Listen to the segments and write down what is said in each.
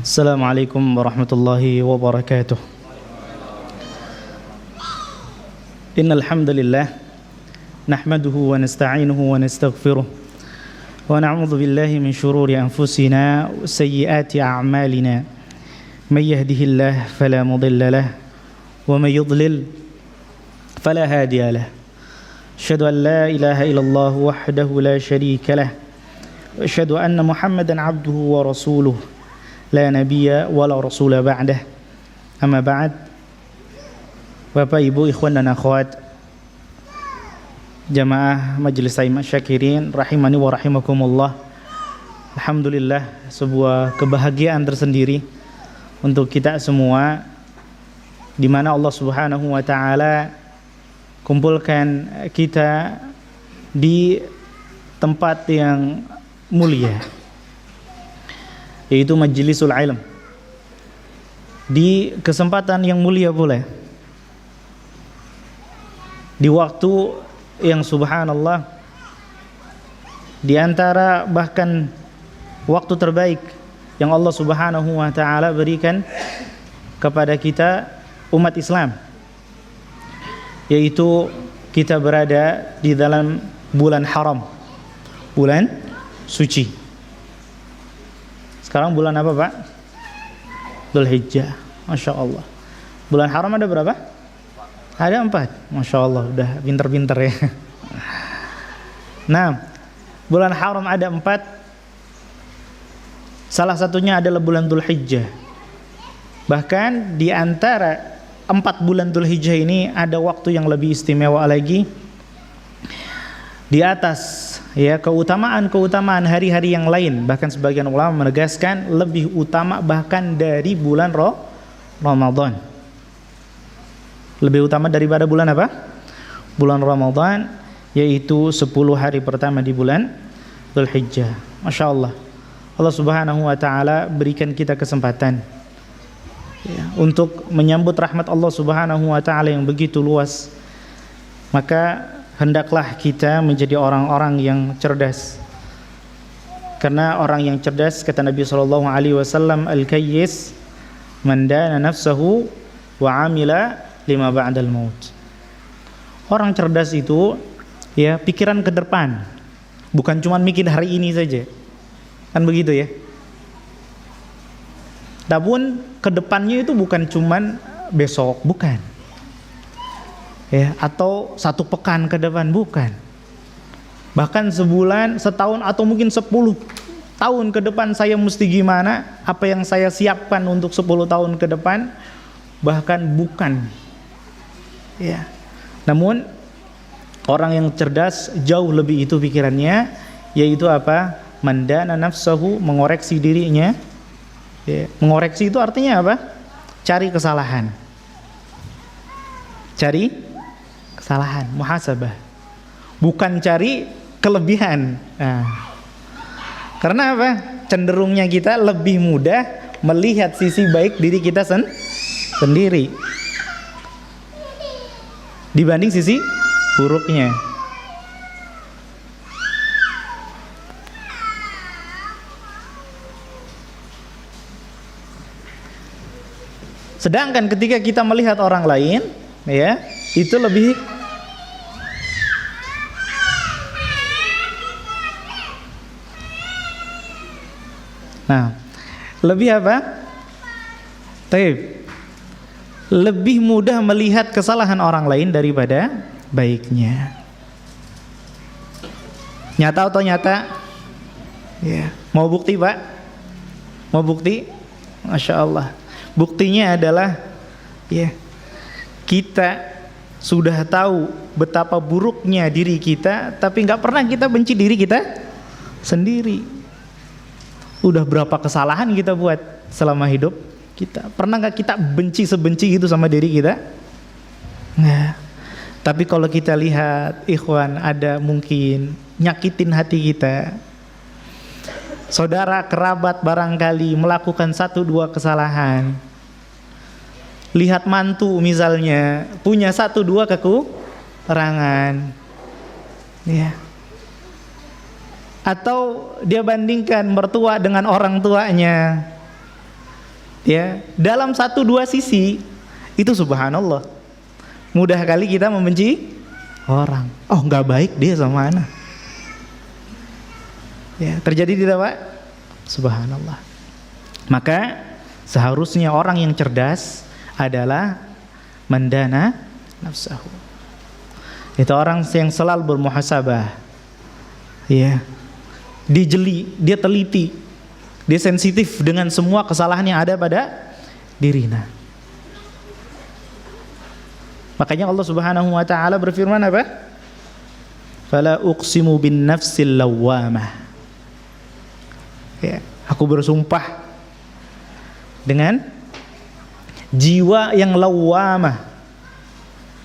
Assalamualaikum warahmatullahi wabarakatuh. Innal hamdalillah nahmaduhu wa nasta'inuhu wa nastaghfiruh wa na'udzu billahi min shururi anfusina wa sayyiati a'malina. May yahdihillahu fala mudilla lahu wa may yudlil fala hadiya lahu. Asyhadu an la ilaha illallah wahdahu la syarika lahu wa asyhadu anna Muhammadan 'abduhu wa rasuluh. La nabiyya wala rasula ba'dah. Amma ba'd. Bapak, Ibu, ikhwan dan akhwat jamaah Majelis Aiman Syakirin rahimani wa rahimakumullah. Alhamdulillah, sebuah kebahagiaan tersendiri untuk kita semua di mana Allah Subhanahu wa taala kumpulkan kita di tempat yang mulia, yaitu Majlisul Ilm, di kesempatan yang mulia pula, di waktu yang subhanallah di antara bahkan waktu terbaik yang Allah Subhanahu wa taala berikan kepada kita umat Islam, yaitu kita berada di dalam bulan haram, bulan suci. Sekarang bulan apa, Pak? Dzulhijjah. Masya Allah. Bulan haram ada berapa? Ada 4. Masya Allah, udah pinter-pinter ya. Nah, bulan haram ada 4. Salah satunya adalah bulan Dzulhijjah. Bahkan di antara 4 bulan Dzulhijjah ini ada waktu yang lebih istimewa lagi, di atas ya keutamaan hari-hari yang lain. Bahkan sebagian ulama menegaskan lebih utama bahkan dari bulan Ramadan. Lebih utama daripada bulan apa? Bulan Ramadan, yaitu 10 hari pertama di bulan Dzulhijjah. Masya Allah, Allah Subhanahu wa taala berikan kita kesempatan ya, untuk menyambut rahmat Allah Subhanahu wa taala yang begitu luas. Maka hendaklah kita menjadi orang-orang yang cerdas. Karena orang yang cerdas, kata Nabi SAW, al-kayyis man dana nafsahu wa amila lima ba'dal maut. Orang cerdas itu ya pikiran ke depan, bukan cuma mikir hari ini saja. Kan begitu ya. Namun ke depannya itu bukan cuma besok, bukan. Ya, atau 1 pekan ke depan, bukan. Bahkan sebulan, setahun, atau mungkin 10 tahun ke depan saya mesti gimana, apa yang saya siapkan untuk 10 tahun ke depan, bahkan bukan. Ya. Namun orang yang cerdas jauh lebih itu pikirannya, yaitu apa? Mandana nafsahu, mengoreksi dirinya. Ya. Mengoreksi itu artinya apa? Cari kesalahan. Cari kesalahan, muhasabah, bukan cari kelebihan. Nah, karena apa? Cenderungnya kita lebih mudah melihat sisi baik diri kita sendiri dibanding sisi buruknya. Sedangkan ketika kita melihat orang lain, ya, itu lebih lebih apa? Lebih mudah melihat kesalahan orang lain daripada baiknya. Nyata atau nyata? Ya. Mau bukti, Pak? Mau bukti? Masya Allah. Buktinya adalah ya, kita sudah tahu betapa buruknya diri kita, tapi nggak pernah kita benci diri kita sendiri. Udah berapa kesalahan kita buat selama hidup kita? Pernah nggak kita benci sebenci itu sama diri kita? Nggak. Tapi kalau kita lihat, ikhwan, ada mungkin nyakitin hati kita, saudara kerabat barangkali melakukan 1-2 kesalahan. Lihat mantu misalnya punya 1-2 kekurangan, ya. Atau dia bandingkan mertua dengan orang tuanya, Ya, dalam satu dua sisi itu subhanallah. Mudah kali kita membenci orang. Oh, nggak baik dia sama ana. Ya, terjadi tidak, Pak? Subhanallah. Maka seharusnya orang yang cerdas adalah mandana nafsahu. Itu orang yang selalu bermuhasabah. Ya. Dijeli, dia teliti, dia sensitif dengan semua kesalahan yang ada pada dirinya. Makanya Allah Subhanahu wa taala berfirman apa? Fala uqsimu bin nafsil lawwamah. Ya, aku bersumpah dengan jiwa yang lawwamah.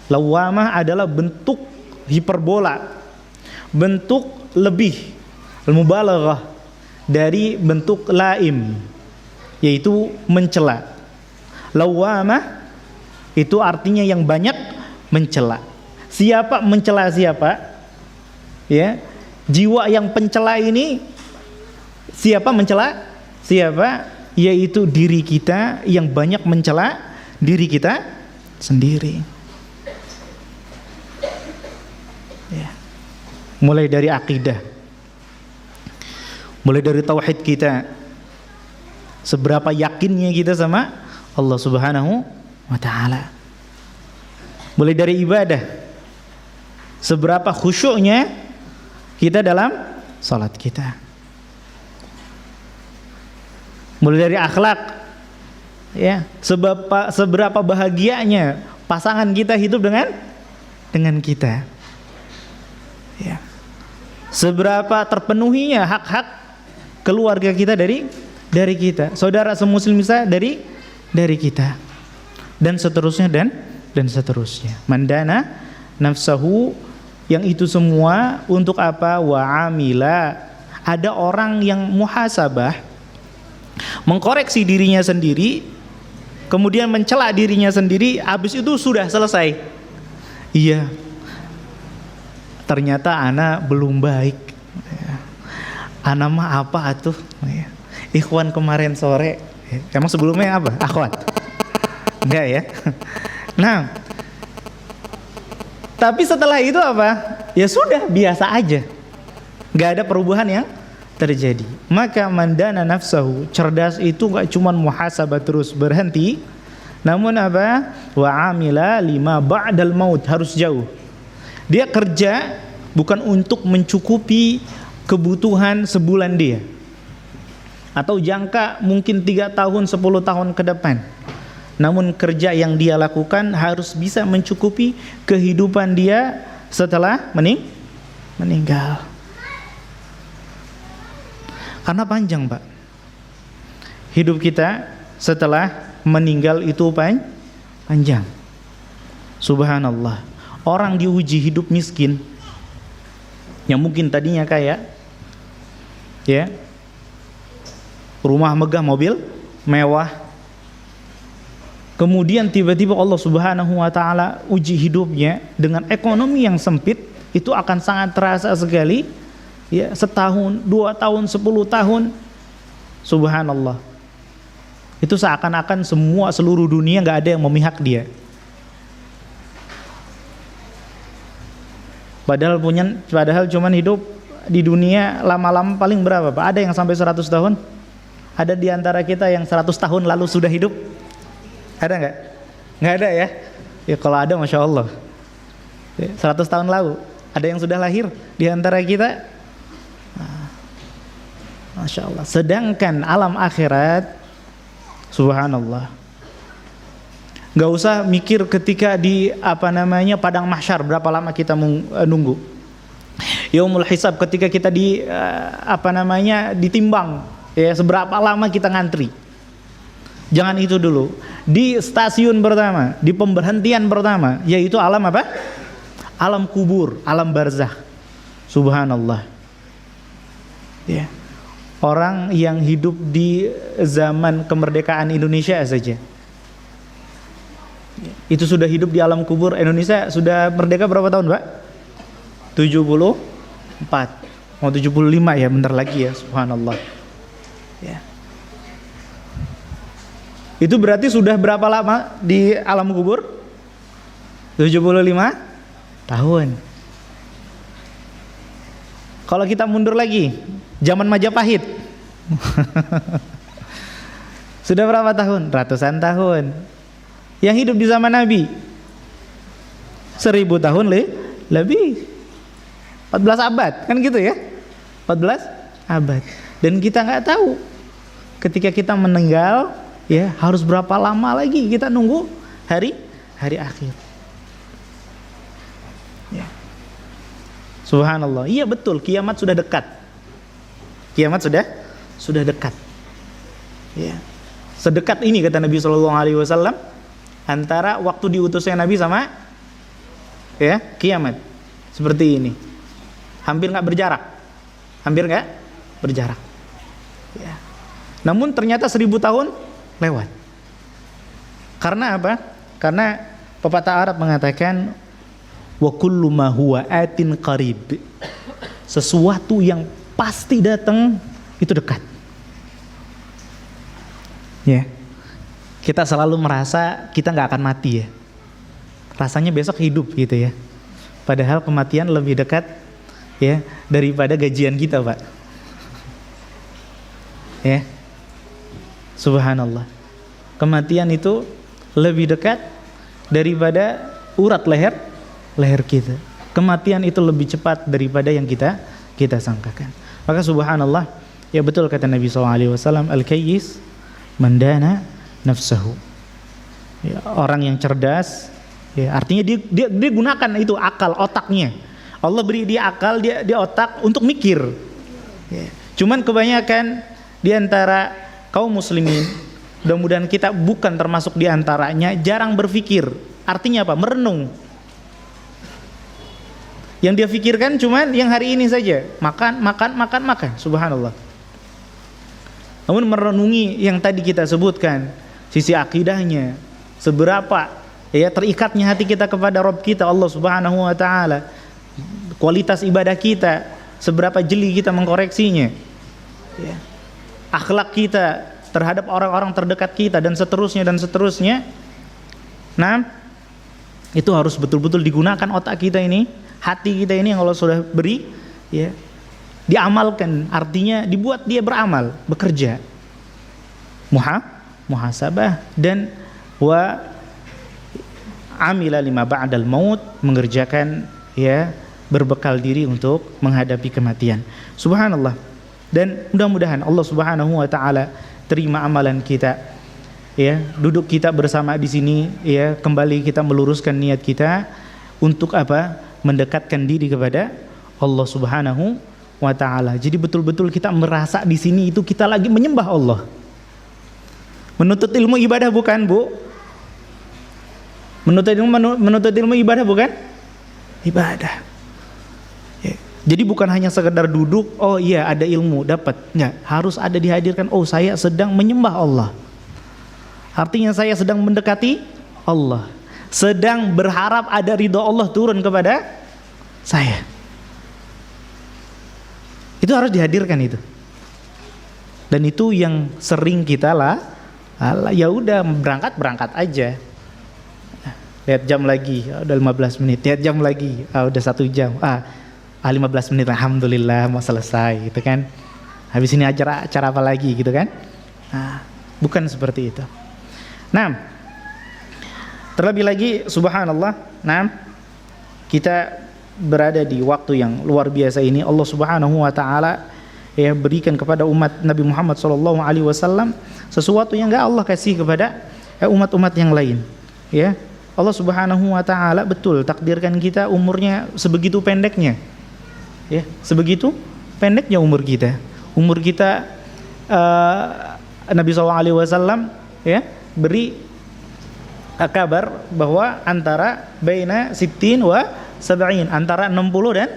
Lawwamah adalah bentuk hiperbola, bentuk lebih, al-mubalaghah dari bentuk laim, yaitu mencela. Lawwamah itu artinya yang banyak mencela. Siapa mencela siapa? Ya, jiwa yang pencela ini siapa mencela? Siapa? Yaitu diri kita yang banyak mencela diri kita sendiri. Ya. Mulai dari akidah, mulai dari tauhid kita, seberapa yakinnya kita sama Allah Subhanahu wa ta'ala. Mulai dari ibadah, seberapa khusyuknya kita dalam salat kita. Mulai dari akhlak, ya, seberapa bahagianya pasangan kita hidup dengan kita. Ya. Seberapa terpenuhinya hak-hak keluarga kita dari kita, saudara semuslim kita dari kita, dan seterusnya dan seterusnya. Mandana nafsahu, yang itu semua untuk apa? Wa amila. Ada orang yang muhasabah, mengkoreksi dirinya sendiri, kemudian mencela dirinya sendiri, habis itu sudah selesai. Iya, ternyata ana belum baik. Ana mah apa atuh? Ikhwan kemarin sore, emang sebelumnya apa? Akhwat? Enggak ya? Nah, tapi setelah itu apa? Ya sudah, biasa aja, nggak ada perubahan yang terjadi. Maka mandana nafsahu, cerdas itu nggak cuma muhasabah terus berhenti, namun apa? Wa amila lima ba'dal maut, harus jauh. Dia kerja bukan untuk mencukupi kebutuhan sebulan dia, atau jangka mungkin 3 tahun 10 tahun ke depan, namun kerja yang dia lakukan harus bisa mencukupi kehidupan dia setelah meninggal. Karena panjang, Pak, hidup kita setelah meninggal itu panjang. Subhanallah. Orang diuji hidup miskin, yang mungkin tadinya kaya, ya, rumah megah, mobil mewah, kemudian tiba-tiba Allah Subhanahu wa ta'ala uji hidupnya dengan ekonomi yang sempit, itu akan sangat terasa sekali, ya, setahun, 2 tahun, 10 tahun, subhanallah, itu seakan-akan seluruh dunia nggak ada yang memihak dia. Padahal cuman hidup di dunia lama-lama paling berapa, Pak? Ada yang sampai 100 tahun? Ada di antara kita yang 100 tahun lalu sudah hidup? Ada nggak? Nggak ada ya? Ya kalau ada, Masya Allah. 100 tahun lalu, ada yang sudah lahir di antara kita? Masya Allah. Sedangkan alam akhirat, subhanallah, nggak usah mikir ketika di padang mahsyar berapa lama kita nunggu. Yaumul hisab, ketika kita ditimbang, ya, seberapa lama kita ngantri. Jangan itu dulu. Di stasiun pertama, di pemberhentian pertama, yaitu alam apa? Alam kubur, alam barzakh. Subhanallah. Ya. Orang yang hidup di zaman kemerdekaan Indonesia saja, itu sudah hidup di alam kubur. Indonesia sudah merdeka berapa tahun, Pak? 74, mau 75 ya, bentar lagi ya, subhanallah. Ya. Itu berarti sudah berapa lama di alam kubur? 75 tahun. Kalau kita mundur lagi, zaman Majapahit. Sudah berapa tahun? Ratusan tahun. Yang hidup di zaman Nabi 1000 tahun lebih. 14 abad, kan gitu ya? 14 abad. Dan kita nggak tahu ketika kita meninggal, ya harus berapa lama lagi kita nunggu hari akhir. Ya. Subhanallah. Iya betul, kiamat sudah dekat. Kiamat sudah dekat. Ya. Sedekat ini kata Nabi SAW antara waktu diutusnya Nabi sama ya kiamat. Seperti ini. Hampir nggak berjarak. Ya. Namun ternyata 1000 tahun lewat. Karena apa? Karena pepatah Arab mengatakan wa kullu ma huwa atin qarib. Sesuatu yang pasti datang itu dekat. Ya. Kita selalu merasa kita nggak akan mati ya. Rasanya besok hidup gitu ya. Padahal kematian lebih dekat ya daripada gajian kita, Pak. Ya. Subhanallah. Kematian itu lebih dekat daripada urat leher kita. Kematian itu lebih cepat daripada yang kita sangkakan. Maka subhanallah, ya betul kata Nabi SAW, al-kayyis mandana nafsahu. Ya, orang yang cerdas, ya artinya dia gunakan itu akal, otaknya. Allah beri dia akal, dia otak untuk mikir. Ya. Cuman kebanyakan di antara kaum muslimin, mudah-mudahan kita bukan termasuk di antaranya, jarang berpikir. Artinya apa? Merenung. Yang dia pikirkan cuman yang hari ini saja, makan. Subhanallah. Namun merenungi yang tadi kita sebutkan, sisi akidahnya, seberapa ya terikatnya hati kita kepada Rabb kita Allah Subhanahu wa taala. Kualitas ibadah kita, seberapa jeli kita mengkoreksinya. Ya. Akhlak kita terhadap orang-orang terdekat kita dan seterusnya. Nah, itu harus betul-betul digunakan otak kita ini, hati kita ini yang Allah sudah beri, ya, diamalkan. Artinya dibuat dia beramal, bekerja, muhasabah dan wa amila lima ba'dal maut, mengerjakan ya berbekal diri untuk menghadapi kematian. Subhanallah. Dan mudah-mudahan Allah Subhanahu wa taala terima amalan kita. Ya, duduk kita bersama di sini ya, kembali kita meluruskan niat kita untuk apa? Mendekatkan diri kepada Allah Subhanahu wa taala. Jadi betul-betul kita merasa di sini itu kita lagi menyembah Allah. Menuntut ilmu ibadah bukan, Bu? Menuntut ilmu ibadah bukan? Ibadah. Ya. Jadi bukan hanya sekedar duduk, oh iya ada ilmu dapat. Enggak, harus ada dihadirkan, oh saya sedang menyembah Allah. Artinya saya sedang mendekati Allah. Sedang berharap ada ridha Allah turun kepada saya. Itu harus dihadirkan itu. Dan itu yang sering kita ya udah berangkat aja. Lihat jam lagi, udah 15 menit. Lihat jam lagi, udah 1 jam. 15 menit, alhamdulillah mau selesai, gitu kan. Habis ini acara apa lagi, gitu kan? Nah, bukan seperti itu. Nah, terlebih lagi, subhanallah. Nah, kita berada di waktu yang luar biasa ini. Allah Subhanahu wa taala ya berikan kepada umat Nabi Muhammad SAW sesuatu yang enggak Allah kasih kepada umat-umat yang lain. Ya. Allah Subhanahu wa taala betul takdirkan kita umurnya sebegitu pendeknya. Ya, sebegitu pendeknya umur kita. Umur kita Nabi SAW ya beri kabar bahwa antara baina sittin wa sab'in, antara 60 dan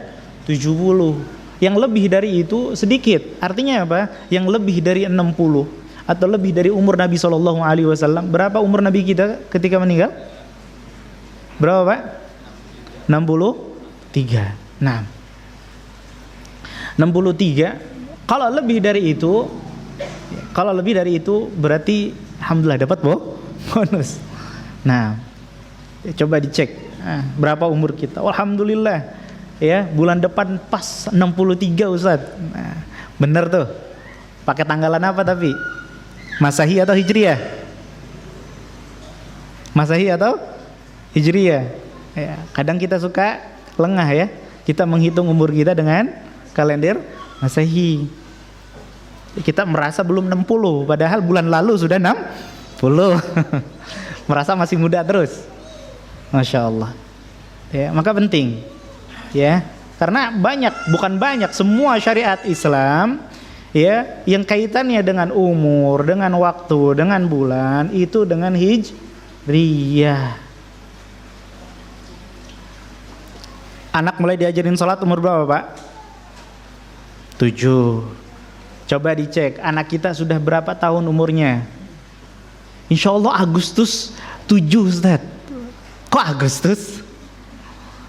70. Yang lebih dari itu sedikit. Artinya apa? Yang lebih dari 60 atau lebih dari umur Nabi SAW. Berapa umur Nabi kita ketika meninggal? Berapa, Pak? 63. Nah, 63. Kalau lebih dari itu berarti Alhamdulillah dapat bonus. Nah, coba dicek berapa umur kita. Alhamdulillah ya, bulan depan pas 63 Ustaz. Nah, bener tuh. Pakai tanggalan apa tapi? Masehi atau Hijriyah? Masehi atau Hijriyah? Ya, kadang kita suka lengah ya. Kita menghitung umur kita dengan kalender Masehi. Kita merasa belum 60, padahal bulan lalu sudah 60. Merasa masih muda terus. Masya Allah. Ya, maka penting ya, karena bukan banyak, semua syariat Islam ya yang kaitannya dengan umur, dengan waktu, dengan bulan itu dengan hijriyah. Anak mulai diajarin sholat umur berapa Pak? 7. Coba dicek anak kita sudah berapa tahun umurnya. Insya Allah Agustus 7 Ustaz. Kok Agustus?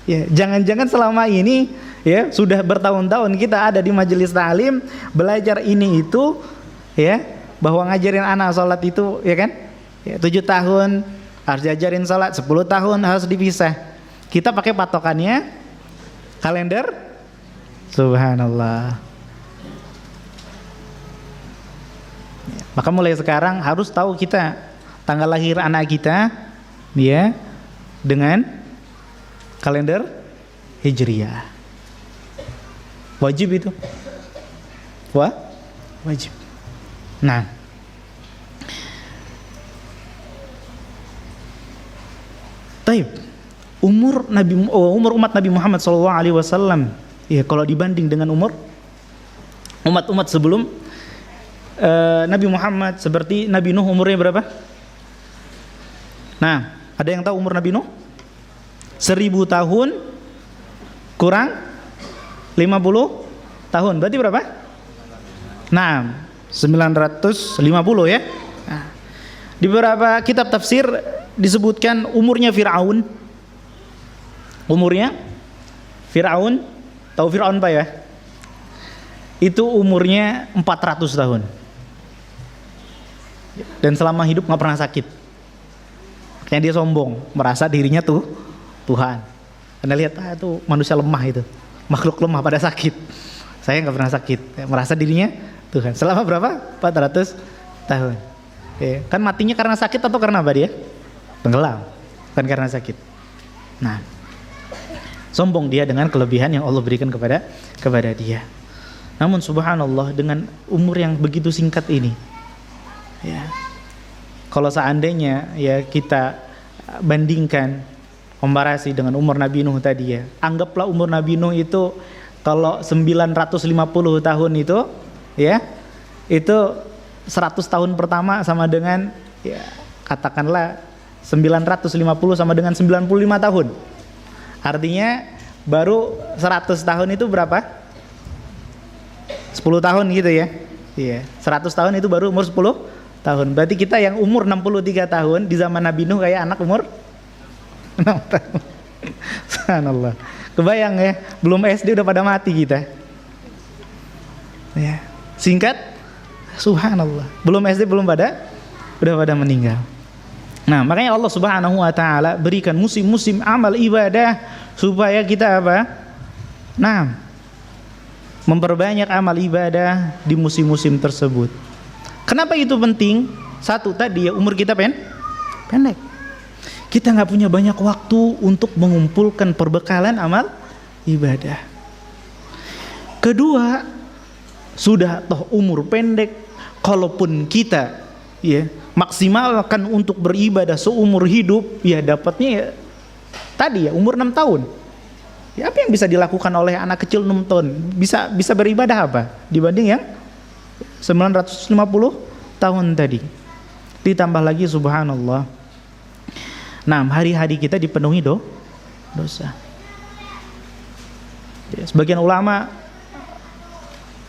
Ya, jangan-jangan selama ini ya sudah bertahun-tahun kita ada di majelis ta'lim belajar ini itu ya, bahwa ngajarin anak sholat itu ya kan ya, 7 tahun harus diajarin sholat, 10 tahun harus dipisah. Kita pakai patokannya kalender. Subhanallah. Maka mulai sekarang harus tahu kita tanggal lahir anak kita ya dengan kalender Hijriyah. Wajib itu. Wajib. Nah, taib. Umur umat Nabi Muhammad SAW ya, kalau dibanding dengan umur umat-umat sebelum Nabi Muhammad, seperti Nabi Nuh umurnya berapa? Nah, ada yang tahu umur Nabi Nuh? 1000 tahun kurang 50 tahun, berarti berapa? Nah, 950 ya. Nah, di beberapa kitab tafsir disebutkan umurnya Fir'aun. Tahu Fir'aun Pak ya? Itu umurnya 400 tahun. Dan selama hidup nggak pernah sakit. Makanya dia sombong, merasa dirinya tuh Tuhan. Anda lihat itu manusia lemah itu, makhluk lemah pada sakit. Saya nggak pernah sakit, merasa dirinya Tuhan. Selama berapa? 400 tahun. Ya, kan matinya karena sakit atau karena apa dia? Tenggelam, bukan karena sakit. Nah, sombong dia dengan kelebihan yang Allah berikan kepada dia. Namun subhanallah, dengan umur yang begitu singkat ini ya, kalau seandainya ya kita bandingkan, komparasi dengan umur Nabi Nuh tadi ya, anggaplah umur Nabi Nuh itu kalau 950 tahun itu ya, itu 100 tahun pertama sama dengan ya, katakanlah 950 sama dengan 95 tahun. Artinya baru 100 tahun itu berapa? 10 tahun gitu ya. Iya, 100 tahun itu baru umur 10 tahun. Berarti kita yang umur 63 tahun di zaman Nabi Nuh kayak anak umur 6 tahun. Subhanallah. Kebayang ya, belum SD udah pada mati kita. Ya, singkat, subhanallah. Belum SD udah pada meninggal. Nah, makanya Allah Subhanahu wa taala berikan musim-musim amal ibadah supaya kita apa? Nah, memperbanyak amal ibadah di musim-musim tersebut. Kenapa itu penting? Satu tadi ya, umur kita pendek. Kita nggak punya banyak waktu untuk mengumpulkan perbekalan amal ibadah. Kedua, sudah toh umur pendek, kalaupun kita ya maksimalkan untuk beribadah seumur hidup, ya dapatnya ya tadi ya umur 6 tahun. Ya, apa yang bisa dilakukan oleh anak kecil 6 tahun? Bisa beribadah apa dibanding yang 950 tahun tadi. Ditambah lagi subhanallah, nah hari-hari kita dipenuhi dosa. Ya, sebagian ulama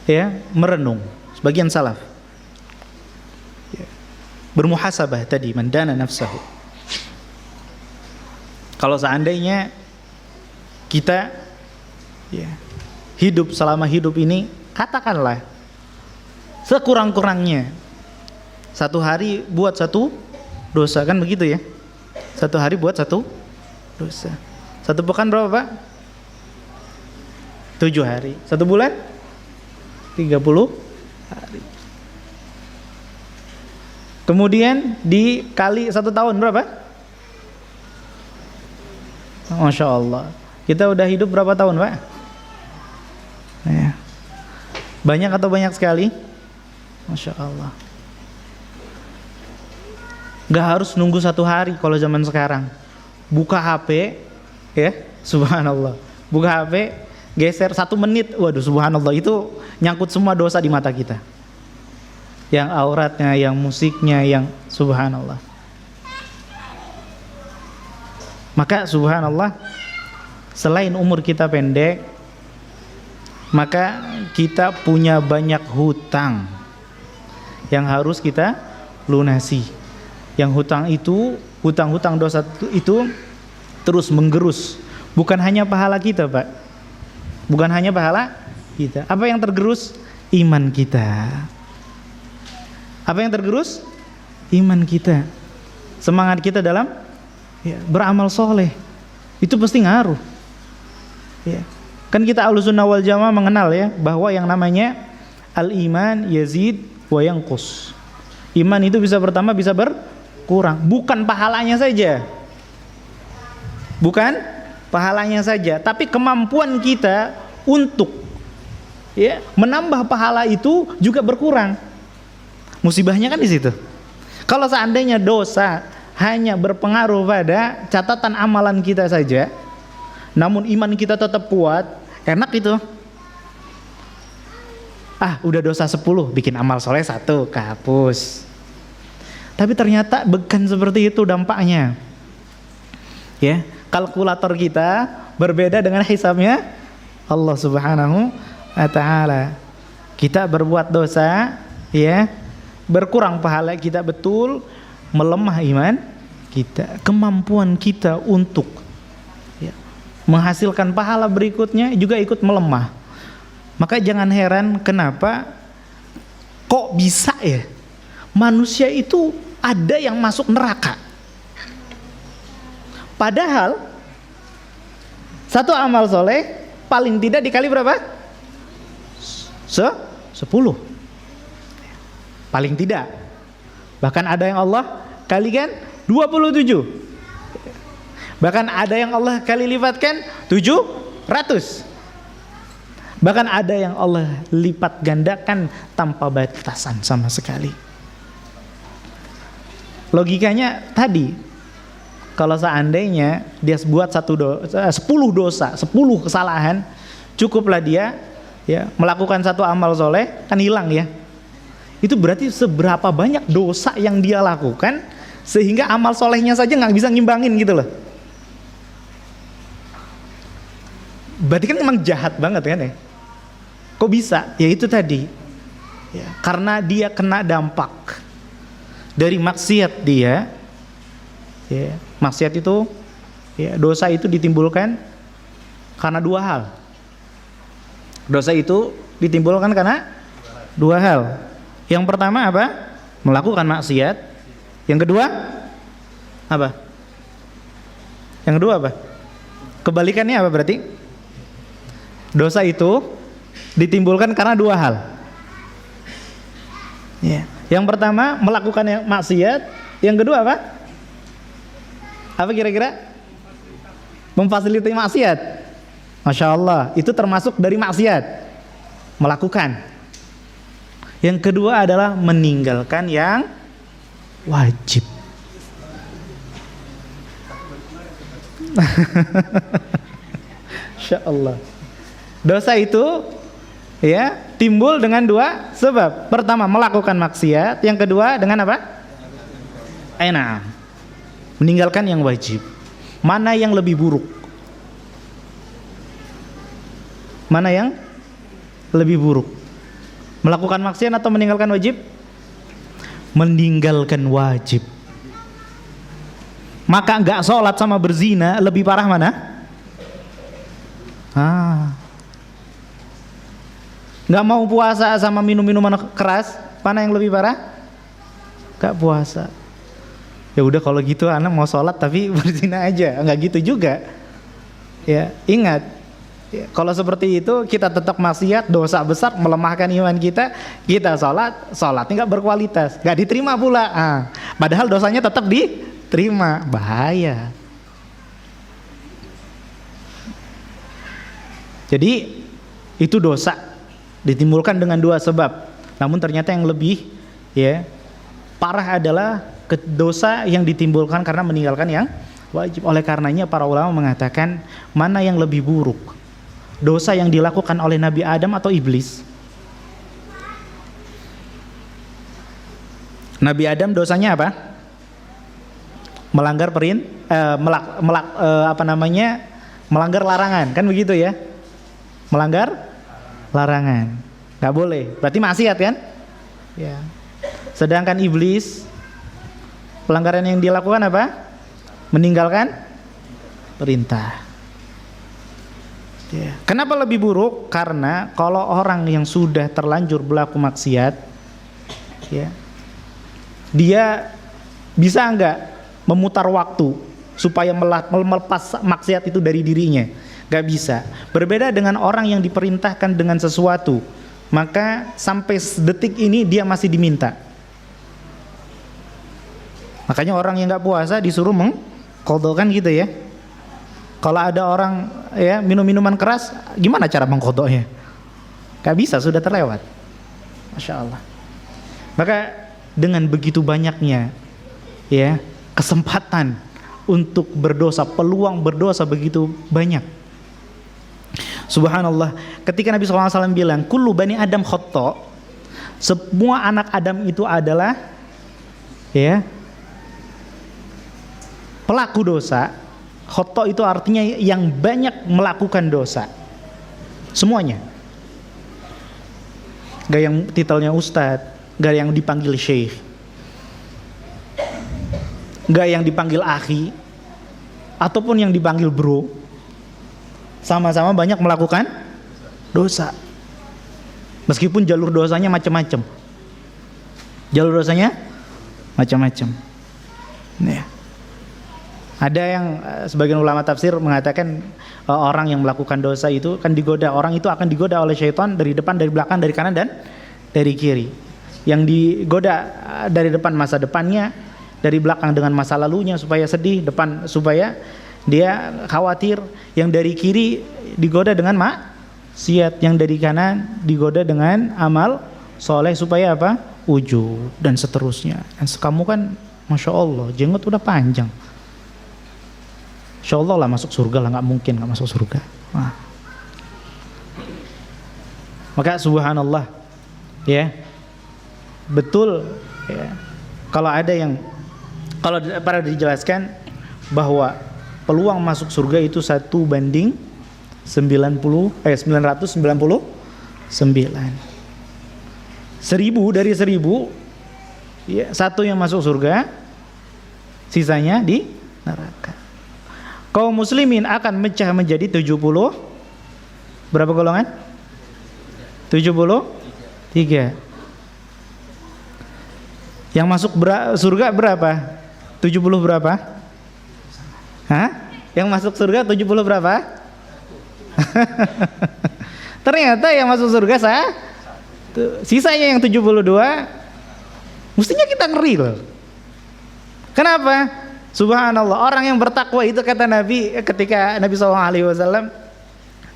ya merenung, sebagian salaf ya, bermuhasabah tadi, mandana nafsahu. Kalau seandainya kita ya, selama hidup ini, katakanlah sekurang-kurangnya Satu hari buat satu dosa, kan begitu ya? Satu hari buat satu dosa. Satu pekan berapa Pak? 7 hari. Satu bulan? 30 hari. Kemudian dikali 1 tahun berapa? Masya Allah. Kita udah hidup berapa tahun Pak? Ya. Banyak atau banyak sekali? Masya Allah. Gak harus nunggu 1 hari kalau zaman sekarang. Buka HP, ya, subhanallah. Buka HP, geser 1 menit, waduh subhanallah, itu nyangkut semua dosa di mata kita. Yang auratnya, yang musiknya, yang subhanallah. Maka subhanallah, selain umur kita pendek, maka kita punya banyak hutang yang harus kita lunasi. Yang hutang itu, hutang-hutang dosa itu terus menggerus. Bukan hanya pahala kita Pak, bukan hanya pahala kita. Apa yang tergerus? Iman kita. Apa yang tergerus? Iman kita. Semangat kita dalam beramal soleh, itu pasti ngaruh ya. Kan kita Ahlussunnah wal Jamaah mengenal ya, bahwa yang namanya al-iman yazid wa yanqus. Iman itu bisa bertambah, bisa berkurang. Bukan pahalanya saja, bukan pahalanya saja, tapi kemampuan kita untuk menambah pahala itu juga berkurang. Musibahnya kan di situ. Kalau seandainya dosa hanya berpengaruh pada catatan amalan kita saja, namun iman kita tetap kuat, enak itu. Udah dosa 10, bikin amal soleh 1, kehapus. Tapi ternyata bukan seperti itu dampaknya. Ya, kalkulator kita berbeda dengan hisabnya Allah Subhanahu wa taala. Kita berbuat dosa, berkurang pahala kita, betul, melemah iman kita, kemampuan kita untuk menghasilkan pahala berikutnya juga ikut melemah. Maka jangan heran kenapa kok bisa ya manusia itu ada yang masuk neraka, padahal satu amal soleh paling tidak dikali berapa? 10 paling tidak. Bahkan ada yang Allah kalikan 27. Bahkan ada yang Allah kali lipatkan 700. Bahkan ada yang Allah lipat gandakan tanpa batasan sama sekali. Logikanya tadi, kalau seandainya dia buat 10 dosa, 10 kesalahan, cukuplah dia melakukan 1 amal soleh, kan hilang ya. Itu berarti seberapa banyak dosa yang dia lakukan sehingga amal solehnya saja nggak bisa ngimbangin gitu loh. Berarti kan memang jahat banget kan ya. Kok bisa? Ya itu tadi, karena dia kena dampak dari maksiat dia. Maksiat itu, dosa itu ditimbulkan karena 2 hal. Dosa itu ditimbulkan karena 2 hal. Yang pertama apa? Melakukan maksiat. Yang kedua apa? Yang kedua apa? Kebalikannya apa berarti? Dosa itu ditimbulkan karena 2 hal. Yang pertama melakukan yang maksiat. Yang kedua apa? Apa kira-kira? Memfasilitasi maksiat. Masya Allah, itu termasuk dari maksiat, melakukan. Yang kedua adalah meninggalkan yang wajib. Masya Allah. Dosa itu timbul dengan 2 sebab. Pertama melakukan maksiat, yang kedua dengan apa? Meninggalkan yang wajib. Mana yang lebih buruk? Mana yang lebih buruk? Melakukan maksiat atau meninggalkan wajib? Meninggalkan wajib. Maka enggak sholat sama berzina lebih parah mana? Enggak mau puasa sama minum minuman keras, mana yang lebih parah? Gak puasa. Ya udah kalau gitu anak mau sholat tapi berzina aja, nggak gitu juga. Ya ingat, ya, kalau seperti itu kita tetap maksiat, dosa besar, melemahkan iman kita. Kita sholatnya nggak berkualitas, nggak diterima pula. Padahal dosanya tetap diterima, bahaya. Jadi itu dosa ditimbulkan dengan dua sebab. Namun ternyata yang lebih parah adalah dosa yang ditimbulkan karena meninggalkan yang wajib. Oleh karenanya para ulama mengatakan mana yang lebih buruk, dosa yang dilakukan oleh Nabi Adam atau iblis? Nabi Adam dosanya apa? Melanggar melanggar larangan, kan begitu ya? Melanggar larangan, nggak boleh. Berarti maksiat kan? Ya. Sedangkan iblis, pelanggaran yang dilakukan apa? Meninggalkan perintah. Ya. Kenapa lebih buruk? Karena kalau orang yang sudah terlanjur berlaku maksiat, ya, dia bisa enggak memutar waktu supaya melepas maksiat itu dari dirinya? Gak bisa. Berbeda dengan orang yang diperintahkan dengan sesuatu, maka sampai detik ini dia masih diminta. Makanya orang yang gak puasa disuruh mengqadhakan gitu ya. Kalau ada orang ya minum minuman keras, gimana cara mengqadhanya? Gak bisa, sudah terlewat. Masya Allah. Maka dengan begitu banyaknya ya kesempatan untuk berdosa, peluang berdosa begitu banyak. Subhanallah, ketika Nabi SAW bilang kullu bani Adam khata', semua anak Adam itu adalah ya pelaku dosa. Khata' itu artinya yang banyak melakukan dosa, semuanya. Gak yang titelnya ustadz, gak yang dipanggil syekh, gak yang dipanggil akhi, ataupun yang dipanggil bro. Sama-sama banyak melakukan dosa. Meskipun jalur dosanya macam-macam. Jalur dosanya macam-macam. Ya. Ada yang sebagian ulama tafsir mengatakan orang yang melakukan dosa itu kan digoda. Orang itu akan digoda oleh syaitan dari depan, dari belakang, dari kanan dan dari kiri. Yang digoda dari depan masa depannya, dari belakang dengan masa lalunya supaya sedih, depan supaya dia khawatir. Yang dari kiri digoda dengan maksiat, yang dari kanan digoda dengan amal soleh supaya apa? Ujub dan seterusnya. Dan kamu kan Masya Allah jenggot udah panjang, Insya Allah lah masuk surga lah, nggak mungkin nggak masuk surga. Maka subhanallah ya, betul ya, kalau ada yang para dijelaskan bahwa peluang masuk surga itu 1/999. Seribu dari 1000 ya, satu yang masuk surga, sisanya di neraka. Kaum muslimin akan mecah menjadi 70. Berapa golongan? 73. Yang masuk surga berapa? 70 berapa? Yang masuk surga 70 berapa? Ternyata yang masuk surga sisanya yang 72. Mestinya kita ngeri loh. Kenapa? Subhanallah, orang yang bertakwa itu kata Nabi ketika Nabi SAW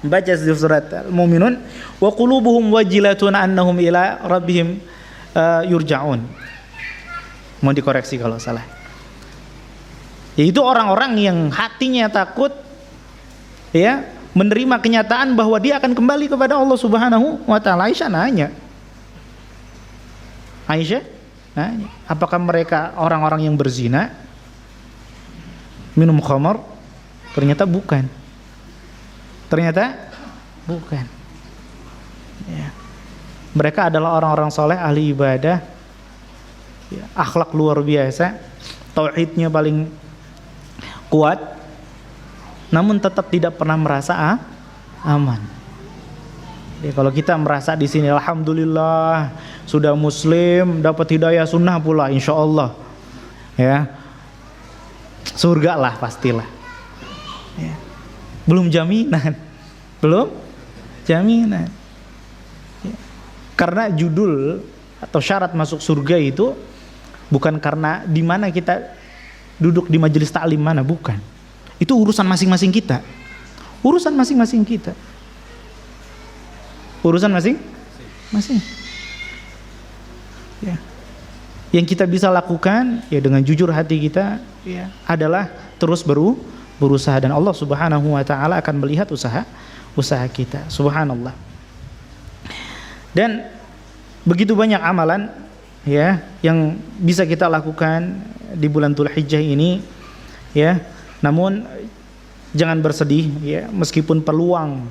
membaca surat Al-Mu'minun, wa qulubuhum wajilatun annahum ila rabbihim yurja'un. Mau dikoreksi kalau salah. Yaitu orang-orang yang hatinya takut ya, menerima kenyataan bahwa dia akan kembali kepada Allah Subhanahu wa taala. Aisyah nanya, apakah mereka orang-orang yang berzina, minum khamar? Ternyata bukan. Ya. Mereka adalah orang-orang soleh, ahli ibadah, ya, akhlak luar biasa, tauhidnya paling kuat, namun tetap tidak pernah merasa aman. Jadi kalau kita merasa di sini alhamdulillah sudah muslim, dapat hidayah sunnah pula insya Allah. Ya. Surga lah pastilah. Ya. Belum jaminan. Belum jaminan. Ya. Karena judul atau syarat masuk surga itu bukan karena di mana kita duduk di majelis taklim mana, bukan. Itu urusan masing-masing kita. Urusan masing-masing kita. Urusan masing-masing. Ya. Yang kita bisa lakukan ya dengan jujur hati kita ya adalah terus berusaha, dan Allah Subhanahu wa taala akan melihat usaha kita. Subhanallah. Dan begitu banyak amalan ya yang bisa kita lakukan di bulan Dzulhijjah ini ya. Namun jangan bersedih ya, meskipun peluang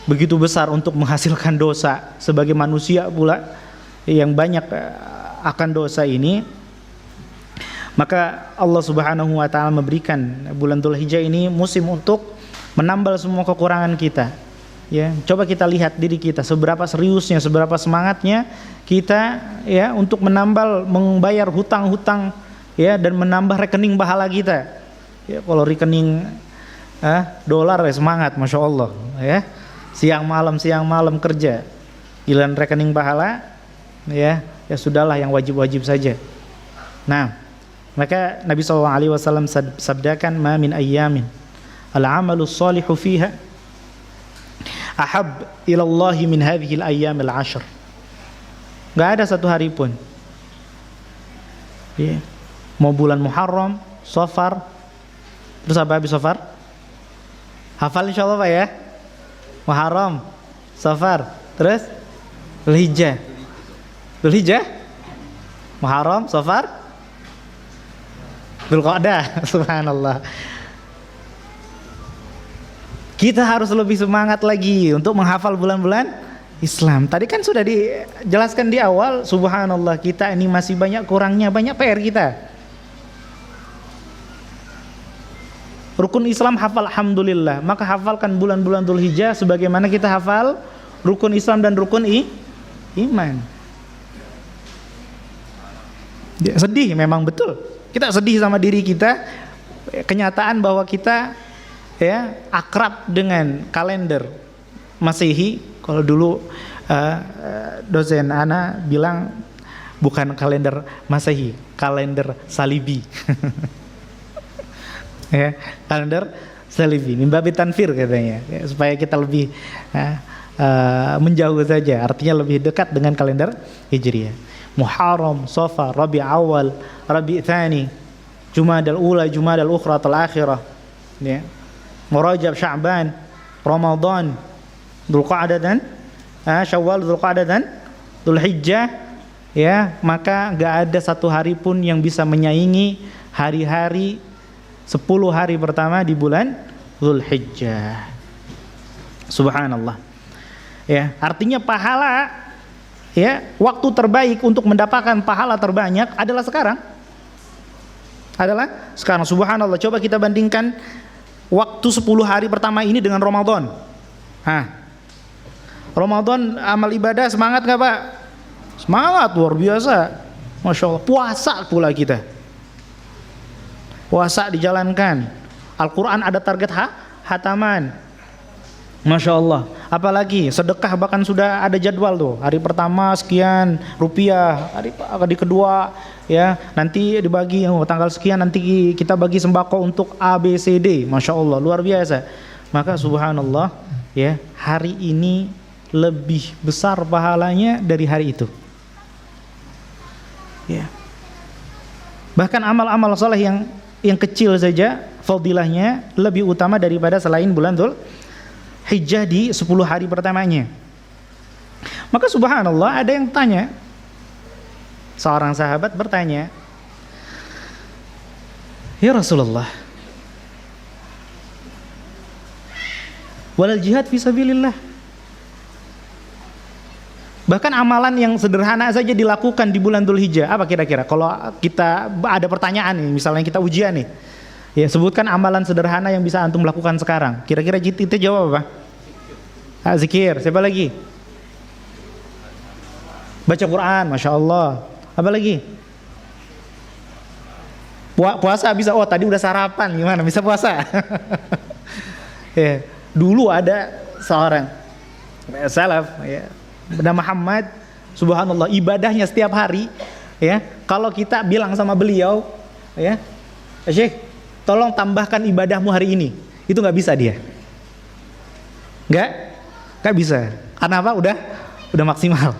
begitu besar untuk menghasilkan dosa sebagai manusia pula yang banyak akan dosa ini, maka Allah Subhanahu wa taala memberikan bulan Dzulhijjah ini musim untuk menambal semua kekurangan kita. Ya, coba kita lihat diri kita seberapa seriusnya, seberapa semangatnya kita ya untuk menambal, membayar hutang-hutang ya, dan menambah rekening pahala kita. Ya, kalau rekening dolar ya semangat, masya Allah ya, siang malam kerja. Giliran rekening pahala ya sudahlah yang wajib-wajib saja. Nah, maka Nabi SAW sabdakan, ma min ayyamin al-amalu salihu fiha ahab ilallahi min hadhihi al-ayyam al-ashr. Gak ada satu hari pun ya, mau bulan Muharram, Safar, terus apa habis Safar? Hafal insyaallah Pak ya. Muharram, Safar, terus Dzulhijjah, Muharram, Safar, Dzulqa'dah. Subhanallah. Kita harus lebih semangat lagi untuk menghafal bulan-bulan Islam. Tadi kan sudah dijelaskan di awal, subhanallah, kita ini masih banyak kurangnya, banyak PR kita. Rukun Islam hafal, alhamdulillah. Maka hafalkan bulan-bulan Dzulhijjah sebagaimana kita hafal rukun Islam dan rukun iman. Ya, sedih memang betul. Kita sedih sama diri kita, kenyataan bahwa kita ya akrab dengan kalender Masehi. Kalau dulu dosen Ana bilang bukan kalender Masehi, kalender Salibi. Ya, kalender Salibi, mimbabi tanfir katanya, ya, supaya kita lebih menjauh saja, artinya lebih dekat dengan kalender Hijriah. Muharram, Safar, Rabi' Awal, Rabi' Tsani, Jumadal Ula, Jumadal Ukhra, Al-Akhirah, ya. Rajab, Sya'ban, Ramadan, Dzulqa'dah dan Syawal, Dzulqa'dah dan Dzulhijjah, ya, maka enggak ada satu hari pun yang bisa menyaingi hari-hari 10 hari pertama di bulan Dzulhijjah. Subhanallah. Ya, artinya pahala, ya, waktu terbaik untuk mendapatkan pahala terbanyak adalah sekarang. Subhanallah. Coba kita bandingkan waktu 10 hari pertama ini dengan Ramadan. Ramadan amal ibadah semangat gak Pak? Semangat, luar biasa, Masya Allah. Puasa pula kita, puasa dijalankan. Al-Quran ada target hataman, Masya Allah. Apalagi sedekah bahkan sudah ada jadwal tuh. Hari pertama sekian rupiah, hari kedua ya nanti dibagi tanggal sekian, nanti kita bagi sembako untuk A, B, C, D. Masya Allah, luar biasa. Maka subhanallah ya, hari ini lebih besar pahalanya dari hari itu ya. Bahkan amal-amal saleh yang kecil saja fadilahnya lebih utama daripada selain bulan Dzulhijjah di 10 hari pertamanya. Maka subhanallah, ada yang tanya, seorang sahabat bertanya, ya Rasulullah, walal jihad fisabilillah. Bahkan amalan yang sederhana saja dilakukan di bulan Dzulhijjah. Apa kira-kira? Kalau kita ada pertanyaan nih, misalnya kita ujian nih, ya sebutkan amalan sederhana yang bisa antum lakukan sekarang. Kira-kira itu jawab apa? Zikir. Siapa lagi? Baca Quran, Masya Allah. Apa lagi? Puasa bisa. Oh tadi udah sarapan, gimana? Bisa puasa? Ya, dulu ada seorang salaf, ya, bernama Muhammad. Subhanallah, ibadahnya setiap hari, ya. Kalau kita bilang sama beliau, ya, Syekh, tolong tambahkan ibadahmu hari ini, itu nggak bisa dia. Nggak bisa. Karena apa? Udah maksimal,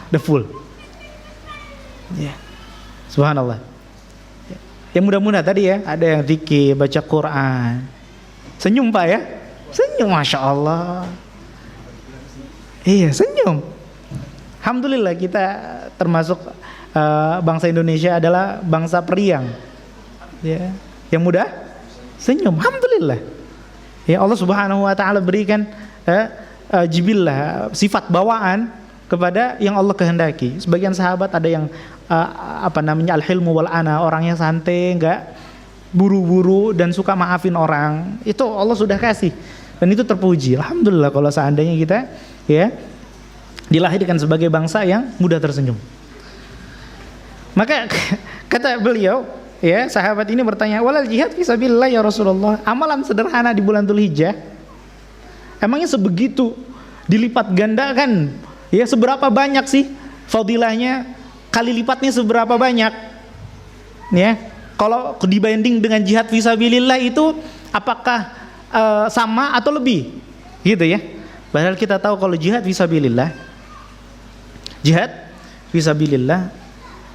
udah full. Ya, subhanallah. Yang mudah-mudah tadi ya, ada yang zikir, baca Quran. Senyum Pak ya? Senyum, Masya Allah. Iya, senyum. Alhamdulillah kita termasuk bangsa Indonesia adalah bangsa periang. Ya, yang mudah senyum. Alhamdulillah. Ya, Allah Subhanahu wa taala berikan jibillah, sifat bawaan kepada yang Allah kehendaki. Sebagian sahabat ada yang al-hilmu wal ana, orangnya santai, enggak buru-buru dan suka maafin orang. Itu Allah sudah kasih dan itu terpuji. Alhamdulillah kalau seandainya kita ya dilahirkan sebagai bangsa yang mudah tersenyum. Maka kata beliau, ya, sahabat ini bertanya, "Walal jihad fisabilillah ya Rasulullah?" Amalan sederhana di bulan Dzulhijjah emangnya sebegitu dilipat gandakan? Ya, seberapa banyak sih fadilahnya? Kali lipatnya seberapa banyak? Ya, kalau dibanding dengan jihad fisabilillah itu apakah sama atau lebih? Gitu ya. Padahal kita tahu kalau jihad fisabilillah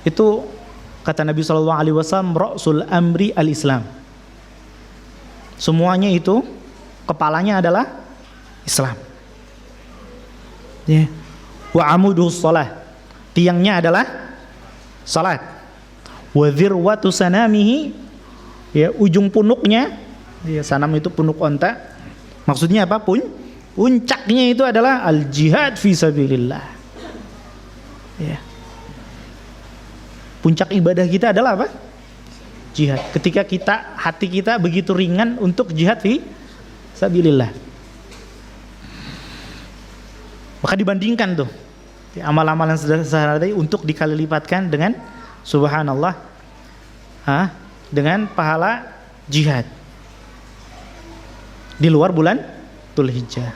itu kata Nabi SAW, ra'sul amri al-Islam. Semuanya itu kepalanya adalah Islam. Ya. Wa amuduhus shalah, tiangnya adalah salat. Wa dzirwatu sanamihi, ya, ujung punuknya, ya, sanam itu punuk onta. Maksudnya apa? Puncaknya itu adalah al-jihad fisabilillah. Ya. Puncak ibadah kita adalah apa? Jihad. Ketika hati kita begitu ringan untuk jihad fisabilillah. Maka dibandingkan tuh amal-amalan sederhana tadi untuk dikali lipatkan dengan subhanallah, dengan pahala jihad di luar bulan Dzulhijjah.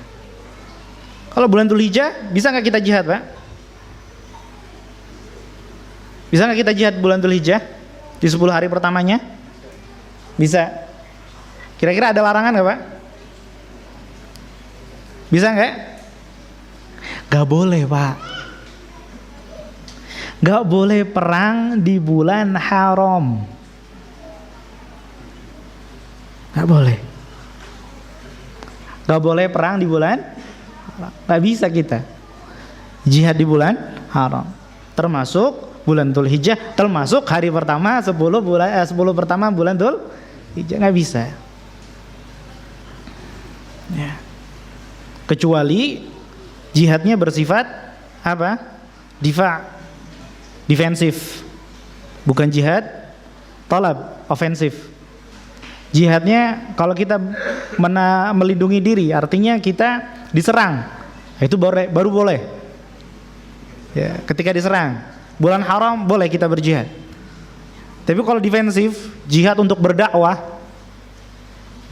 Kalau bulan Dzulhijjah bisa nggak kita jihad, Pak? Bisa nggak kita jihad bulan Dzulhijjah di 10 hari pertamanya? Bisa. Kira-kira ada larangan nggak, Pak? Bisa nggak? Nggak boleh, Pak. Nggak boleh perang di bulan haram. Nggak boleh. Nggak boleh perang di bulan. Nggak bisa kita jihad di bulan haram. Termasuk bulan Dzulhijjah, termasuk hari pertama 10 pertama bulan Dzulhijjah, nggak bisa. Ya. Kecuali jihadnya bersifat apa? Defensif. Bukan jihad talab, ofensif. Jihadnya kalau kita melindungi diri, artinya kita diserang, itu baru boleh. Ya, ketika diserang, bulan haram boleh kita berjihad. Tapi kalau defensif, jihad untuk berdakwah,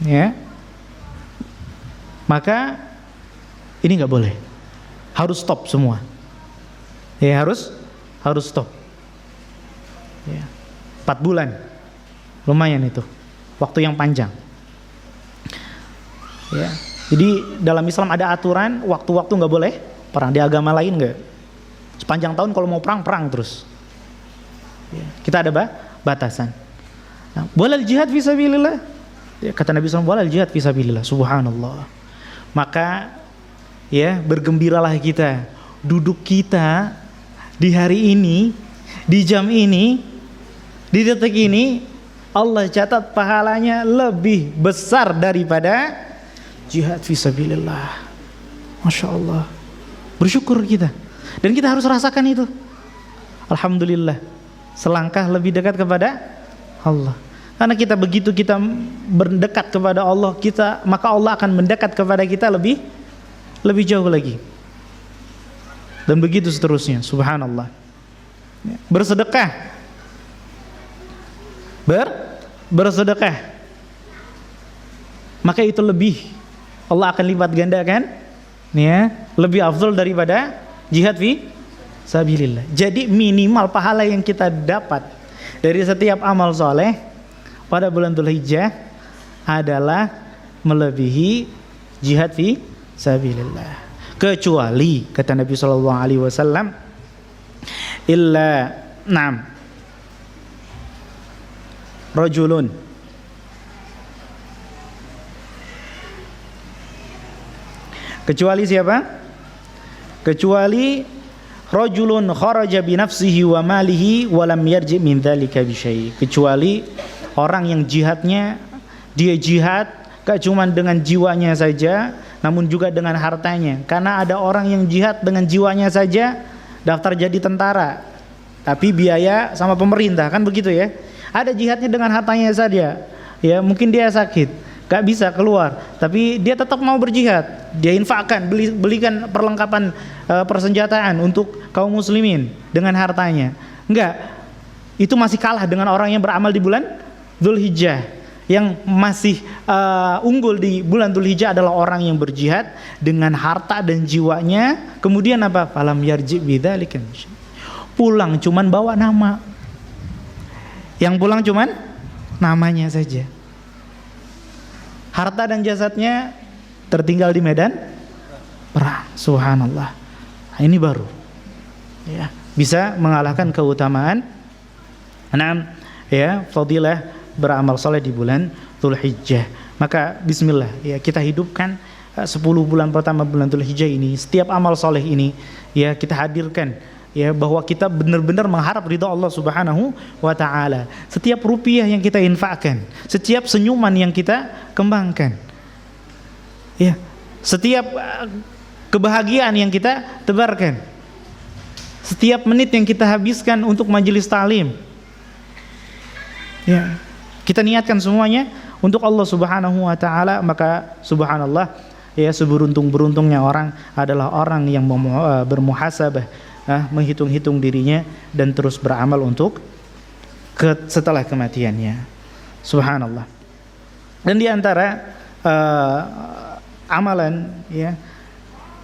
ya, maka ini nggak boleh. Harus stop semua. Ya, harus stop. Ya, 4 bulan, lumayan itu, waktu yang panjang. Ya, jadi dalam Islam ada aturan waktu-waktu nggak boleh perang. Di agama lain nggak. Sepanjang tahun kalau mau perang terus. Ya, kita ada batasan. Nah, boleh jihad fisabilillah. Ya, kata Nabi SAW, boleh jihad fisabilillah. Subhanallah. Maka ya bergembiralah kita. Duduk kita di hari ini, di jam ini, di detik ini, Allah catat pahalanya lebih besar daripada jihad fisabilillah. Masya Allah. Bersyukur kita. Dan kita harus rasakan itu. Alhamdulillah, selangkah lebih dekat kepada Allah. Karena kita begitu kita mendekat kepada Allah, maka Allah akan mendekat kepada kita lebih jauh lagi. dan begitu seterusnya. Subhanallah. Bersedekah, bersedekah, maka itu lebih, Allah akan lipat gandakan, ya, lebih afdal daripada jihad fi sabilillah. Jadi minimal pahala yang kita dapat dari setiap amal soleh pada bulan Dzulhijjah adalah melebihi jihad fi sabilillah. Kecuali kata Nabi sallallahu alaihi wasallam, illa rajulun kecuali siapa? Kecuali rajulun kharaja bi nafsihi wa malihi wa lam yarji min dzalika bi syai'. Kecuali orang yang jihadnya, dia jihad gak cuma dengan jiwanya saja, namun juga dengan hartanya. Karena ada orang yang jihad dengan jiwanya saja, daftar jadi tentara, tapi biaya sama pemerintah, kan begitu ya. Ada jihadnya dengan hartanya saja, ya mungkin dia sakit, gak bisa keluar, tapi dia tetap mau berjihad. Dia infakkan, belikan perlengkapan persenjataan untuk kaum muslimin dengan hartanya. Enggak, itu masih kalah dengan orang yang beramal di bulan Dzulhijjah. Yang masih unggul di bulan Dzulhijjah adalah orang yang berjihad dengan harta dan jiwanya. Kemudian apa? Falam yarji bidzalika, pulang cuman bawa nama. Yang pulang cuman namanya saja. Harta dan jasadnya tertinggal di medan perang. Subhanallah. Nah, ini baru, ya, bisa mengalahkan keutamaan fadilah beramal soleh di bulan Dzulhijjah. Maka bismillah, ya, kita hidupkan 10 bulan pertama bulan Dzulhijjah ini, setiap amal soleh ini, ya, kita hadirkan, ya, bahwa kita benar-benar mengharap ridha Allah Subhanahu wa taala. Setiap rupiah yang kita infakkan, setiap senyuman yang kita kembangkan, ya, setiap kebahagiaan yang kita tebarkan, setiap menit yang kita habiskan untuk majelis ta'lim, ya, kita niatkan semuanya untuk Allah Subhanahu wa taala. Maka subhanallah, ya, seberuntung-beruntungnya orang adalah orang yang bermuhasabah, menghitung-hitung dirinya dan terus beramal untuk setelah kematiannya. Subhanallah. Dan di antara amalan, ya,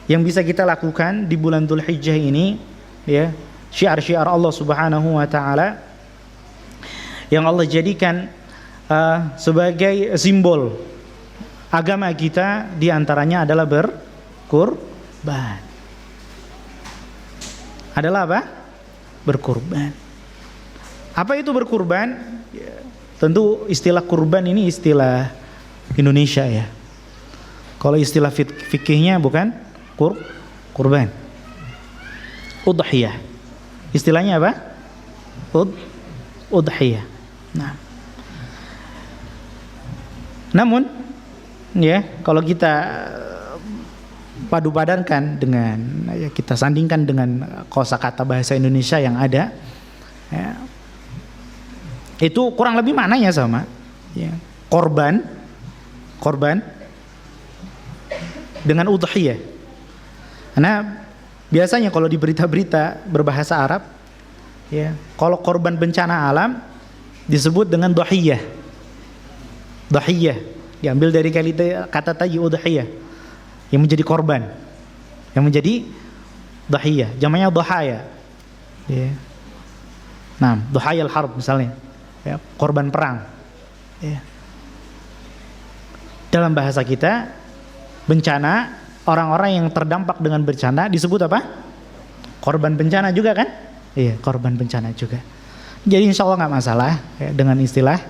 yang bisa kita lakukan di bulan Dzulhijjah ini, ya, syiar-syiar Allah Subhanahu wa taala yang Allah jadikan sebagai simbol agama kita, di antaranya adalah berkurban. Adalah apa? Berkurban. Apa itu berkurban? Ya, tentu istilah kurban ini istilah Indonesia, ya. Kalau istilah fikihnya bukan kurban. Udhiyah. Istilahnya apa? Udhiyah. Nah, namun, ya, kalau kita padu-padankan dengan, ya, kita sandingkan dengan kosakata bahasa Indonesia yang ada, ya, itu kurang lebih maknanya sama, ya. Korban dengan udhiyah. Karena biasanya kalau di berita-berita berbahasa Arab, ya, kalau korban bencana alam disebut dengan dhahiyah. Dhahiyah diambil dari kata tadi udhiyah, yang menjadi korban, yang menjadi dhahiyah, jamaknya dhahaya, ya. Nah, dhahayal harb misalnya, ya, korban perang, ya. Dalam bahasa kita, bencana, orang-orang yang terdampak dengan bencana disebut apa? Korban bencana juga, kan? Iya, korban bencana juga. Jadi insya Allah nggak masalah, ya, dengan istilah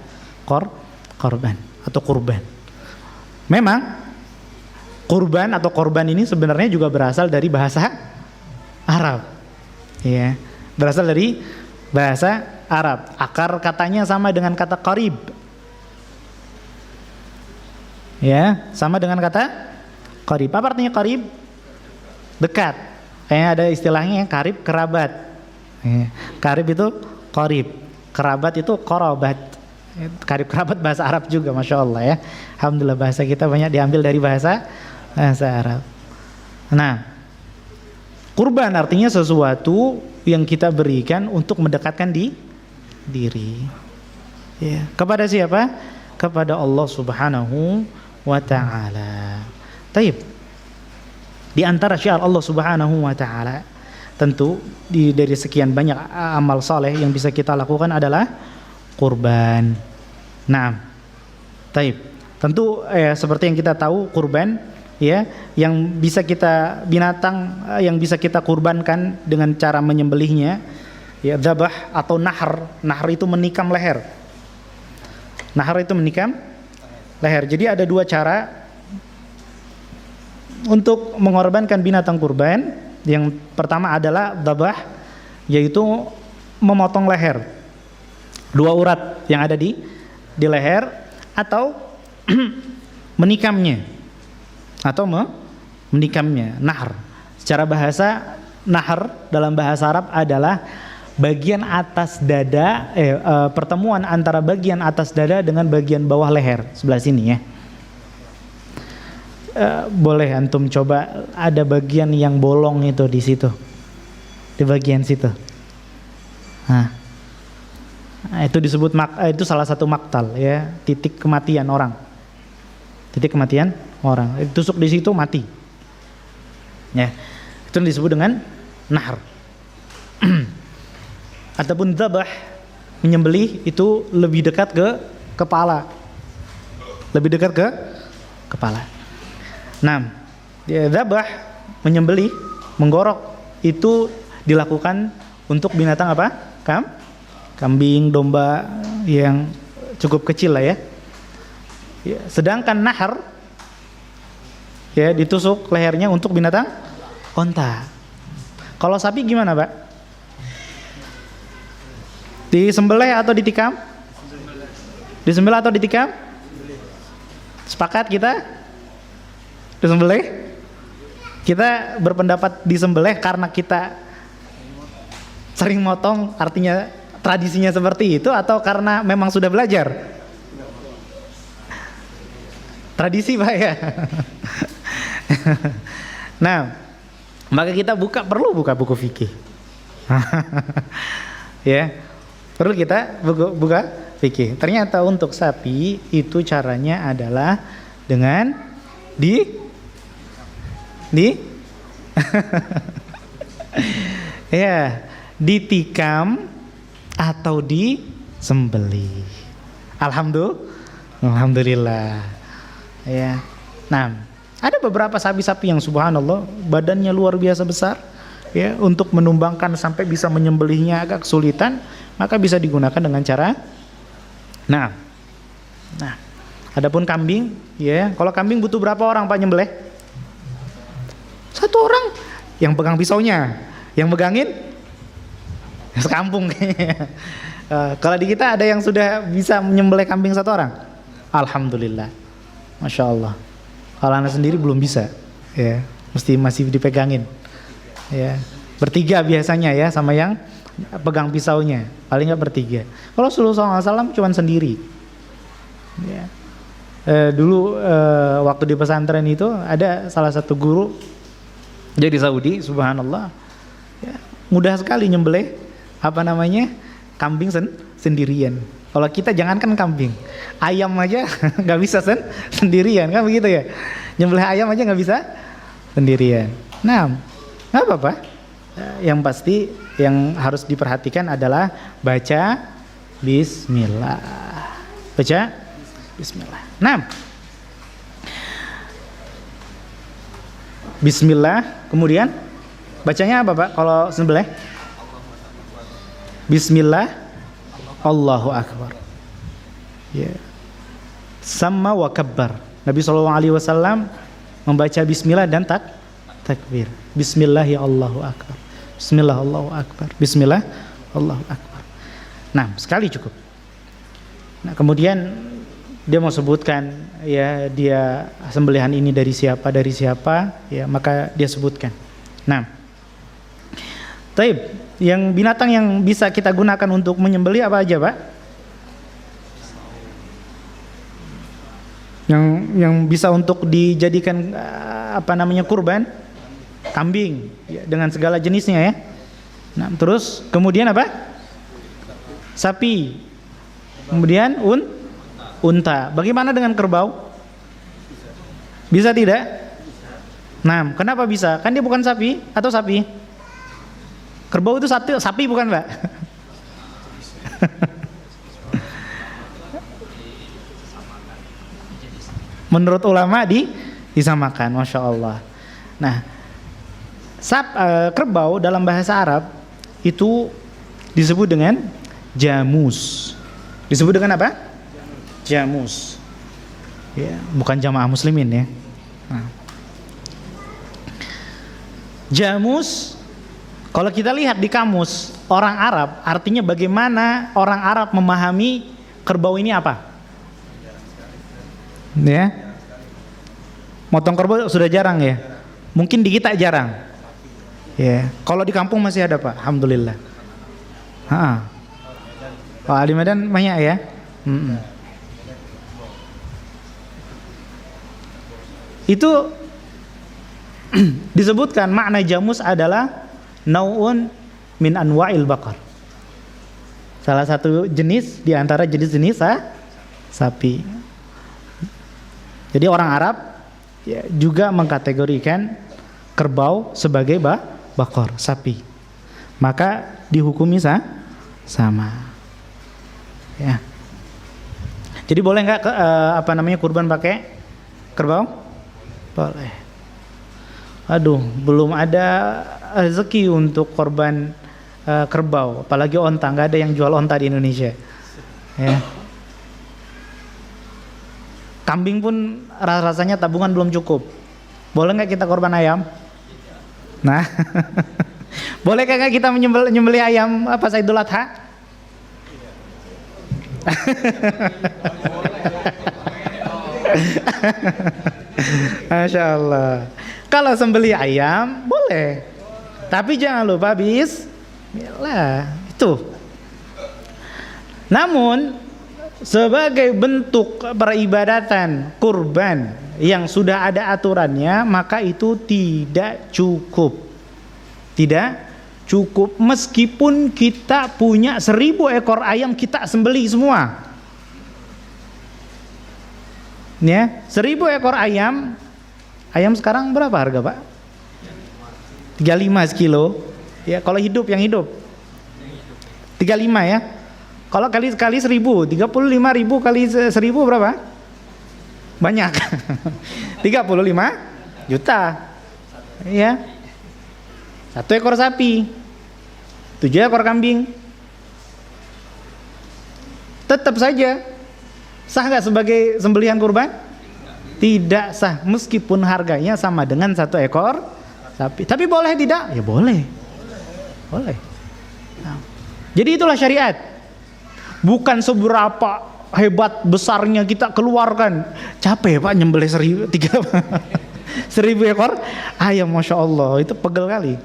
korban atau kurban. Memang kurban atau korban ini sebenarnya juga berasal dari bahasa Arab, ya, berasal dari bahasa Arab. Akar katanya sama dengan kata qarib, ya, sama dengan kata qarib. Apa artinya qarib? Dekat. Kayaknya ada istilahnya yang qarib, kerabat, ya. Qarib itu qarib, kerabat itu qarabat. Karib kerabat bahasa Arab juga, masya Allah, ya. Alhamdulillah bahasa kita banyak diambil dari bahasa Arab. Nah, Kurban artinya sesuatu yang kita berikan untuk mendekatkan diri. Ya, kepada siapa? Kepada Allah Subhanahu wa taala. Taib. Di antara syiar Allah Subhanahu wa taala, tentu dari sekian banyak amal saleh yang bisa kita lakukan adalah kurban. Nah, taib. Tentu seperti yang kita tahu kurban ya, yang bisa kita binatang yang bisa kita kurbankan dengan cara menyembelihnya ya dzabah atau nahar. Nahar itu menikam leher. Nahar itu menikam leher. Jadi ada dua cara untuk mengorbankan binatang kurban. Yang pertama adalah dzabah, yaitu memotong leher. Dua urat yang ada di leher, atau menikamnya. Atau menikamnya, nahar. Secara bahasa, nahar dalam bahasa Arab adalah bagian atas dada, pertemuan antara bagian atas dada dengan bagian bawah leher, sebelah sini ya. Boleh antum coba, ada bagian yang bolong itu di situ, di bagian situ. Nah, itu disebut itu salah satu maktal ya, titik kematian orang. Titik kematian orang, ditusuk di situ mati. Ya, itu disebut dengan nahar. Ataupun dzabah, menyembelih, itu lebih dekat ke kepala. Lebih dekat ke kepala. Nah, dzabah, menyembelih, menggorok, itu dilakukan untuk binatang apa? Kambing, domba yang cukup kecil lah ya. Sedangkan nahar ya, ditusuk lehernya untuk binatang onta. Kalau sapi gimana, Pak? Disembelih atau ditikam? Disembelih atau ditikam? Sepakat kita? Disembelih? Kita berpendapat disembelih karena kita sering motong, artinya tradisinya seperti itu, atau karena memang sudah belajar? Tradisi, Pak ya. Nah, maka kita perlu buka buku fikih. Ya, perlu kita buka fikih. Ternyata untuk sapi itu caranya adalah dengan ya, ditikam atau disembelih. Alhamdulillah. Ya. Nah, ada beberapa sapi-sapi yang subhanallah badannya luar biasa besar ya, untuk menumbangkan sampai bisa menyembelihnya agak kesulitan, maka bisa digunakan dengan cara nah, adapun kambing ya, kalau kambing butuh berapa orang Pak nyembelih? Satu orang yang pegang pisaunya, yang megangin sekampung. Kalau di kita ada yang sudah bisa menyembelih kambing satu orang? Alhamdulillah, masya Allah. Kalau anak sendiri belum bisa, ya, masih dipegangin, ya. Bertiga biasanya ya, sama yang pegang pisaunya, paling nggak bertiga. Kalau Rasulullah SAW cuma sendiri. Ya. Dulu waktu di pesantren itu ada salah satu guru jadi Saudi, subhanallah, ya, mudah sekali nyembelih kambing sendirian. Kalau kita jangankan kambing, ayam aja nggak bisa sendirian, kan begitu ya? Nyembelih ayam aja nggak bisa sendirian. Nah, nggak apa-apa. Yang pasti yang harus diperhatikan adalah baca Bismillah. Baca Bismillah. Nah, Bismillah, kemudian bacanya apa Pak kalau sembelih? Bismillah, Allahu Akbar. Ya. Sama wa kabbar. Nabi SAW membaca Bismillah dan takbir. Bismillah ya Allahu Akbar. Bismillah Allahu Akbar. Bismillah Allahu Akbar. Nah, sekali cukup. Nah, kemudian dia mau sebutkan ya, dia sembelihan ini dari siapa ya, maka dia sebutkan. Nah, taib, yang binatang yang bisa kita gunakan untuk menyembelih apa aja Pak? Yang bisa untuk dijadikan kurban? Kambing ya, dengan segala jenisnya ya. Nah, terus kemudian apa? Sapi. Kemudian unta. Bagaimana dengan kerbau? Bisa tidak? Nah, kenapa bisa? Kan dia bukan sapi atau sapi? Kerbau itu sapi bukan, Mbak? Menurut ulama disamakan, Masya Allah. Nah, kerbau dalam bahasa Arab itu disebut dengan jamus. Disebut dengan apa? Jamus. Ya, bukan jamaah muslimin ya. Nah. Jamus, kalau kita lihat di kamus orang Arab, artinya bagaimana orang Arab memahami kerbau ini apa? Ya, motong kerbau sudah jarang ya. Mungkin di kita jarang. Ya, kalau di kampung masih ada Pak, alhamdulillah. Oh, di Medan banyak ya. Itu disebutkan makna jamus adalah nau'un min anwa'il baqar. Salah satu jenis di antara jenis-jenis sapi. Jadi orang Arab ya, juga mengkategorikan kerbau sebagai bakor, sapi. Maka dihukumi sama. Ya. Jadi boleh nggak kurban pakai kerbau? Boleh. Aduh, belum ada rezeki untuk korban kerbau, apalagi onta. Nggak ada yang jual onta di Indonesia. Ya. Kambing pun rasanya tabungan belum cukup. Boleh nggak kita korban ayam? Nah, boleh nggak kita menyembelih ayam pas Idul Adha? Masya Allah. Kalau sembelih ayam boleh, tapi jangan lupa bismillah itu. Namun sebagai bentuk peribadatan kurban yang sudah ada aturannya, maka itu tidak cukup. Tidak cukup meskipun kita punya 1000 ekor ayam kita sembelih semua. Ya, 1000 ekor ayam. Ayam sekarang berapa harga, Pak? 35 sekilo. Ya, kalau yang hidup. 35 ya. Kalau kali 1000, 35.000 kali 1000 berapa? Banyak. 35 juta. Ya. 1 ekor sapi. 7 ekor kambing. Tetap saja sah nggak sebagai sembelihan kurban? Tidak sah, meskipun harganya sama dengan 1 ekor sapi. Tapi boleh tidak? Ya boleh. Boleh. Nah, jadi itulah syariat. Bukan seberapa hebat besarnya kita keluarkan. Capek Pak nyembelih 1000 ekor ayam, Masya Allah. Itu pegel kali.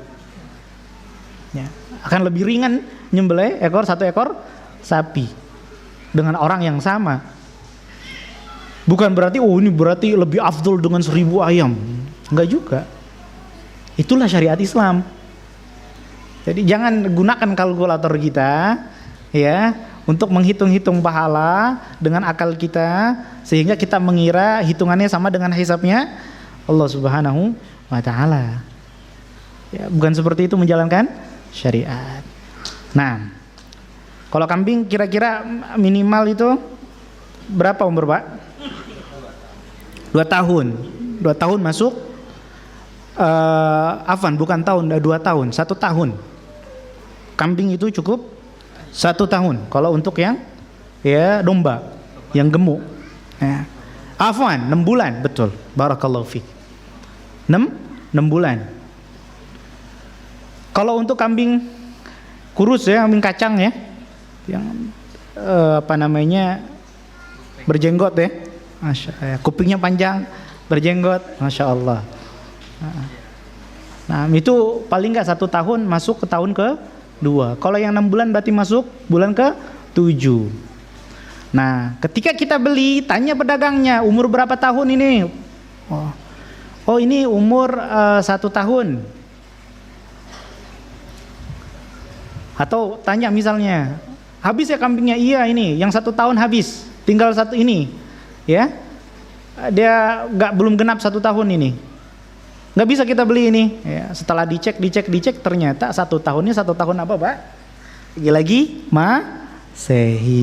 Ya, akan lebih ringan nyembelih 1 ekor sapi dengan orang yang sama. Bukan berarti ini berarti lebih afdol dengan 1000 ayam. Enggak juga. Itulah syariat Islam. Jadi jangan gunakan kalkulator kita ya untuk menghitung-hitung pahala dengan akal kita sehingga kita mengira hitungannya sama dengan hisabnya Allah Subhanahu wa taala. Ya, bukan seperti itu menjalankan syariat. Nah, kalau kambing kira-kira minimal itu berapa umur, Pak? 2 tahun. 2 tahun masuk bukan tahun, 2 tahun, 1 tahun. Kambing itu cukup 1 tahun. Kalau untuk yang ya domba, yang gemuk. Ya. 6 bulan, betul. Barakallahu fiik. 6 bulan. Kalau untuk kambing kurus ya, kambing kacang ya, yang berjenggot ya, kupingnya panjang, berjenggot, Masya Allah. Nah, itu paling nggak 1 tahun masuk ke tahun ke-2. Kalau yang 6 bulan berarti masuk bulan ke-7. Nah, ketika kita beli, tanya pedagangnya, umur berapa tahun ini? Oh ini umur 1 tahun. Atau tanya misalnya, habis ya kambingnya? Iya ini, yang 1 tahun habis, tinggal 1 ini, ya, dia belum genap 1 tahun ini, nggak bisa kita beli ini. Ya, setelah dicek ternyata 1 tahunnya 1 tahun apa, Pak? Lagi Masehi.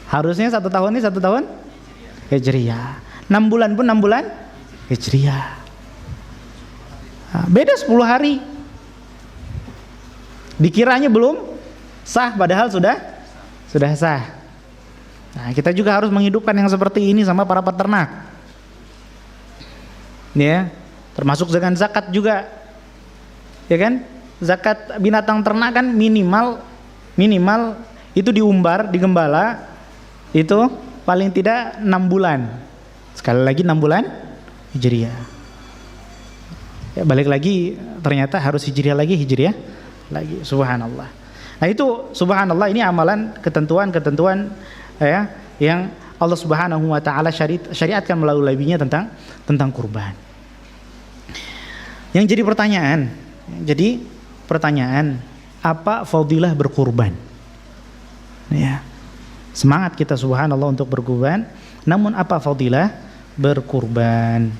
Harusnya 1 tahun ini 1 tahun Hijriyah. 6 bulan pun 6 bulan Hijriyah. Beda 10 hari. Dikiranya belum sah padahal sudah sah. Nah, kita juga harus menghidupkan yang seperti ini sama para peternak. Ya, termasuk dengan zakat juga. Ya kan? Zakat binatang ternak kan minimal itu diumbar, digembala itu paling tidak 6 bulan. Sekali lagi 6 bulan Hijriyah. Ya, balik lagi ternyata harus Hijriyah lagi. Subhanallah. Nah itu subhanallah, ini amalan ketentuan ya yang Allah Subhanahu wa taala syariatkan melalui nabinya tentang kurban. Yang jadi pertanyaan, apa fadilah berkurban? Ya. Semangat kita subhanallah untuk berkurban, namun apa fadilah berkurban?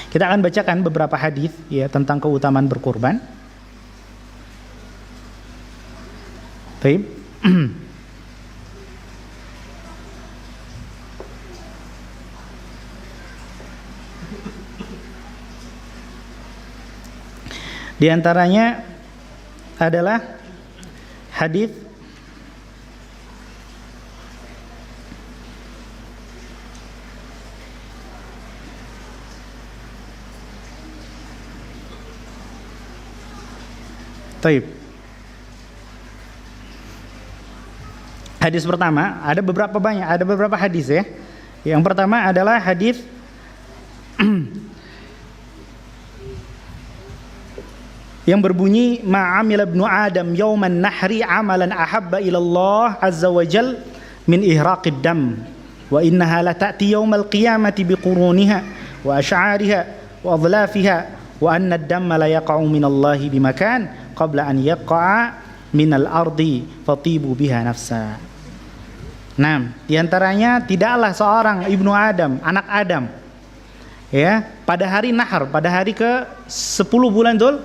Kita akan bacakan beberapa hadis ya tentang keutamaan berkurban. Baik. Di antaranya adalah hadis Taib. Hadis pertama, ada beberapa hadis ya. Yang pertama adalah hadis yang berbunyi ma'amil ibnu Adam yauman nahri amalan ahabba ilallah azza wa jal min ihraqid dam wa innaha la ta'ti yaumal qiyamati biquruniha wa asy'ariha wa adlafiha wa anna ad-damma la yaqa'u minallahi bimakan qabla an yaqa'a minal ardi fatibu biha nafsa. Nah, diantaranya tidaklah seorang ibnu Adam, anak Adam, ya, pada hari nahar, pada hari ke 10 bulan Dzul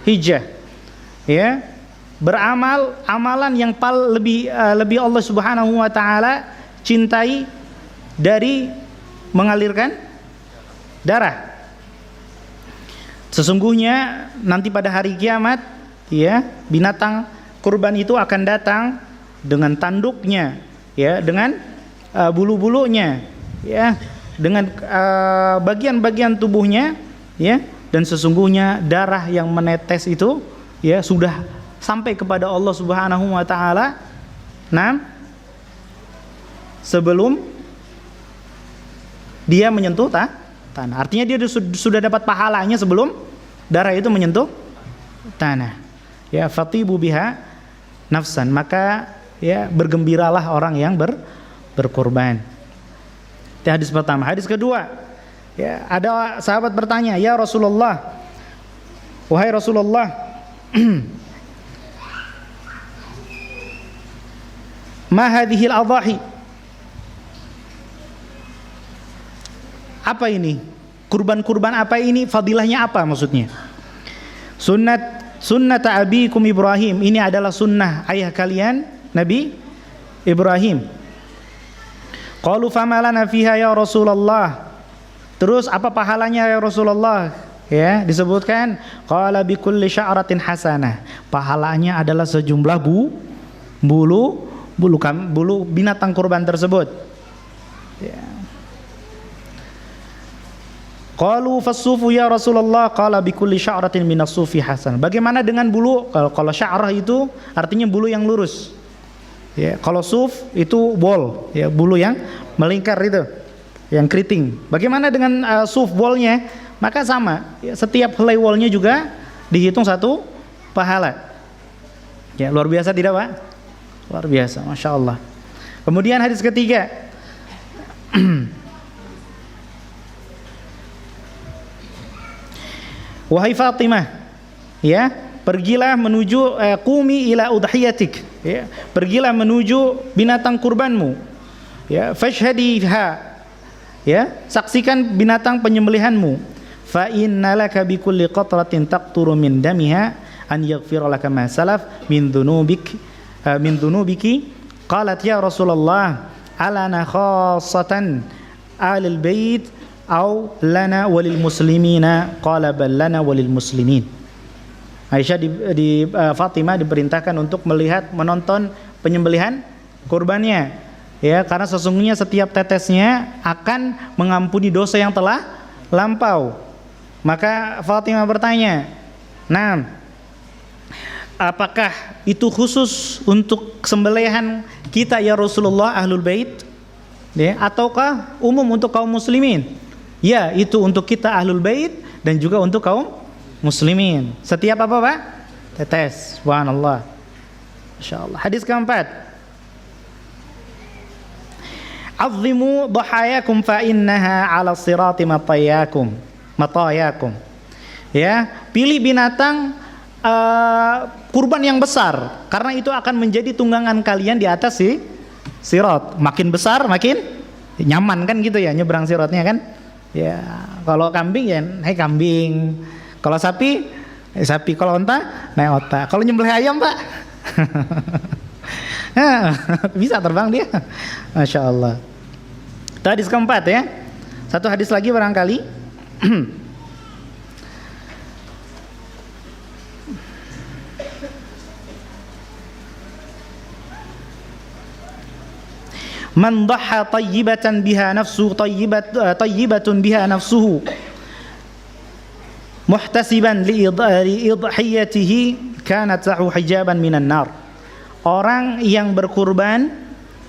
Hijjah, ya, beramal amalan yang lebih Allah Subhanahu wa taala cintai dari mengalirkan darah. Sesungguhnya nanti pada hari kiamat, ya, binatang kurban itu akan datang dengan tanduknya, ya, dengan bulu-bulunya, ya, dengan bagian-bagian tubuhnya, ya, dan sesungguhnya darah yang menetes itu, ya, sudah sampai kepada Allah Subhanahu wa taala. Nah, sebelum dia menyentuh tanah. Artinya dia sudah dapat pahalanya sebelum darah itu menyentuh tanah. Ya, fatibu biha nafsan, maka ya bergembiralah orang yang berkorban. Itu hadis pertama. Hadis kedua, ya, ada sahabat bertanya, "Ya Rasulullah, wahai Rasulullah, ma hadhil adhahi?" Apa ini? Kurban-kurban apa ini? Fadilahnya apa maksudnya? Sunnat abikum Ibrahim. Ini adalah sunnah ayah kalian Nabi Ibrahim. Qalu fama lana fiha ya Rasulullah. Terus apa pahalanya ya Rasulullah? Ya, disebutkan qala bi kulli sya'ratin hasanah. Pahalanya adalah sejumlah bulu binatang kurban tersebut. Ya. Qalu fas-sufu ya Rasulullah, qala bi kulli sya'ratin minas sufi hasan. Bagaimana dengan bulu? Kalau sya'rah itu artinya bulu yang lurus. Ya, kalau suf itu bol, ya, bulu yang melingkar itu, yang keriting. Bagaimana dengan suf bolnya? Maka sama, ya, setiap helai wolnya juga dihitung satu pahala. Ya, luar biasa tidak, Pak? Luar biasa, Masya Allah. Kemudian hadis ketiga, wahai Fatimah, ya, pergilah menuju qumi ila udhiyatik, ya, pergilah menuju binatang kurbanmu, ya, fashhadiha, ya, saksikan binatang penyembelihanmu, fa innalaka bikulli qatratin taqturu min damiha an yaghfira laka ma salaf min dhunubiki. Qalat ya Rasulullah alana khassatan alil bait au lana walil muslimina? Qala bal lana walil muslimin. Aisyah Fatimah diperintahkan untuk melihat, menonton penyembelihan kurbannya, ya, karena sesungguhnya setiap tetesnya akan mengampuni dosa yang telah lampau. Maka Fatimah bertanya, "Nah, apakah itu khusus untuk sembelihan kita ya Rasulullah ahlul bait, ya, ataukah umum untuk kaum muslimin?" Ya, itu untuk kita ahlul bait dan juga untuk kaum muslimin. Setiap apa, Pak? Tetes. Subhanallah. Masyaallah. Hadis keempat. Azzimu dhahayakum fa innaha 'ala sirati matayakum. Ya, pilih binatang kurban yang besar, karena itu akan menjadi tunggangan kalian di atas sirat. Makin besar makin nyaman kan gitu ya, nyebrang siratnya kan. Ya, kalau kambing ya naik kambing, kalau sapi sapi, kalau onta naik onta, kalau nyembelih ayam, Pak bisa terbang dia. Masya Allah. Itu hadis keempat ya. Satu hadis lagi barangkali. Man dhaha tayyibatan biha nafsuhu tayyibatun biha nafsuhu muhtasiban li idhiyatihi kanat lahu hijaban minan nar. Orang yang berkurban,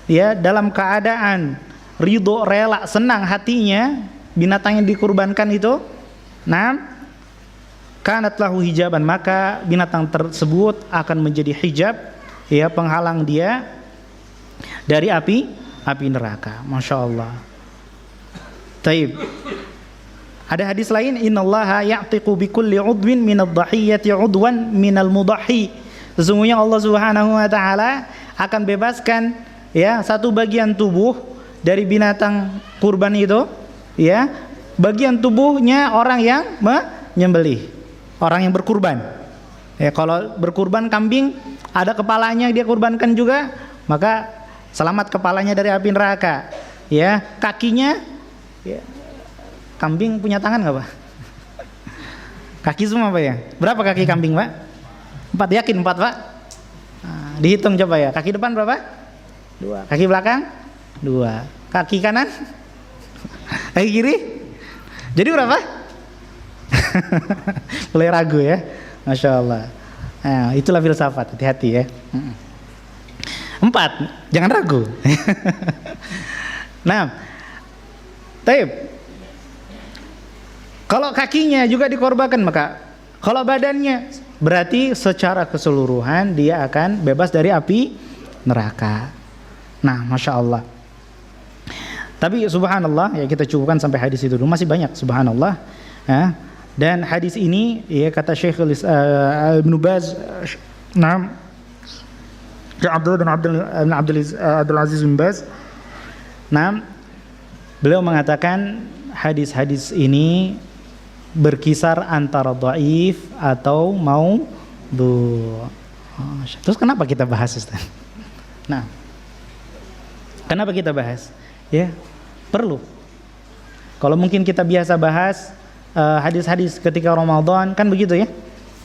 ya, dalam keadaan ridho, rela, senang hatinya binatang yang dikurbankan itu, nah, kanat lahu hijaban, maka binatang tersebut akan menjadi hijab, ya, penghalang dia dari api neraka. Masya Allah. Taib. Ada hadis lain, innallaha ya'tiqu bikulli udwin minadh dhahiyyati udwan minal mudahhi. Sesungguhnya Allah Subhanahu wa taala akan bebaskan, ya, satu bagian tubuh dari binatang kurban itu, ya, bagian tubuhnya orang yang menyembelih, orang yang berkurban. Ya, kalau berkurban kambing ada kepalanya dia kurbankan juga, maka selamat kepalanya dari api neraka. Ya, kakinya, ya, kambing punya tangan nggak, Pak? Kaki semua, Pak, ya? Berapa kaki kambing, Pak? 4, yakin 4, Pak? Nah, dihitung coba ya. Kaki depan berapa? 2. Kaki belakang? 2. Kaki kanan? Kaki kiri? Jadi berapa? Mulai ragu ya. Masya Allah. Nah, itulah filsafat, hati-hati ya. 4, jangan ragu. Nah, taib. Kalau kakinya juga dikorbankan, maka kalau badannya, berarti secara keseluruhan dia akan bebas dari api neraka. Nah, Masya Allah. Tapi subhanallah, ya, kita cukupkan sampai hadis itu dulu, masih banyak subhanallah, ya. Dan hadis ini, ya, kata Syekh Ibn Baz, nah, Abdul Aziz bin Baz, nah, beliau mengatakan hadis-hadis ini berkisar antara dhaif atau maudhu. Terus kenapa kita bahas, Ustaz? Nah, kenapa kita bahas? Ya, perlu. Kalau mungkin kita biasa bahas hadis-hadis ketika Ramadan, kan begitu ya,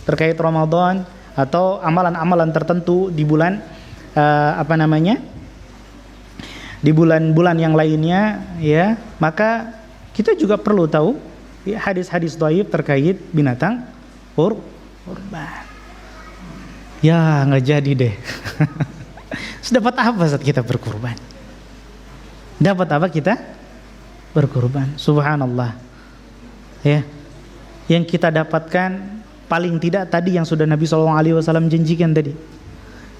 terkait Ramadan atau amalan-amalan tertentu di bulan di bulan-bulan yang lainnya, ya, maka kita juga perlu tahu, ya, hadis-hadis dhaif terkait binatang kurban. Ya, nggak jadi deh. Dapat apa saat kita berkurban? Dapat apa kita berkurban? Subhanallah. Ya, yang kita dapatkan paling tidak tadi yang sudah Nabi SAW janjikan tadi,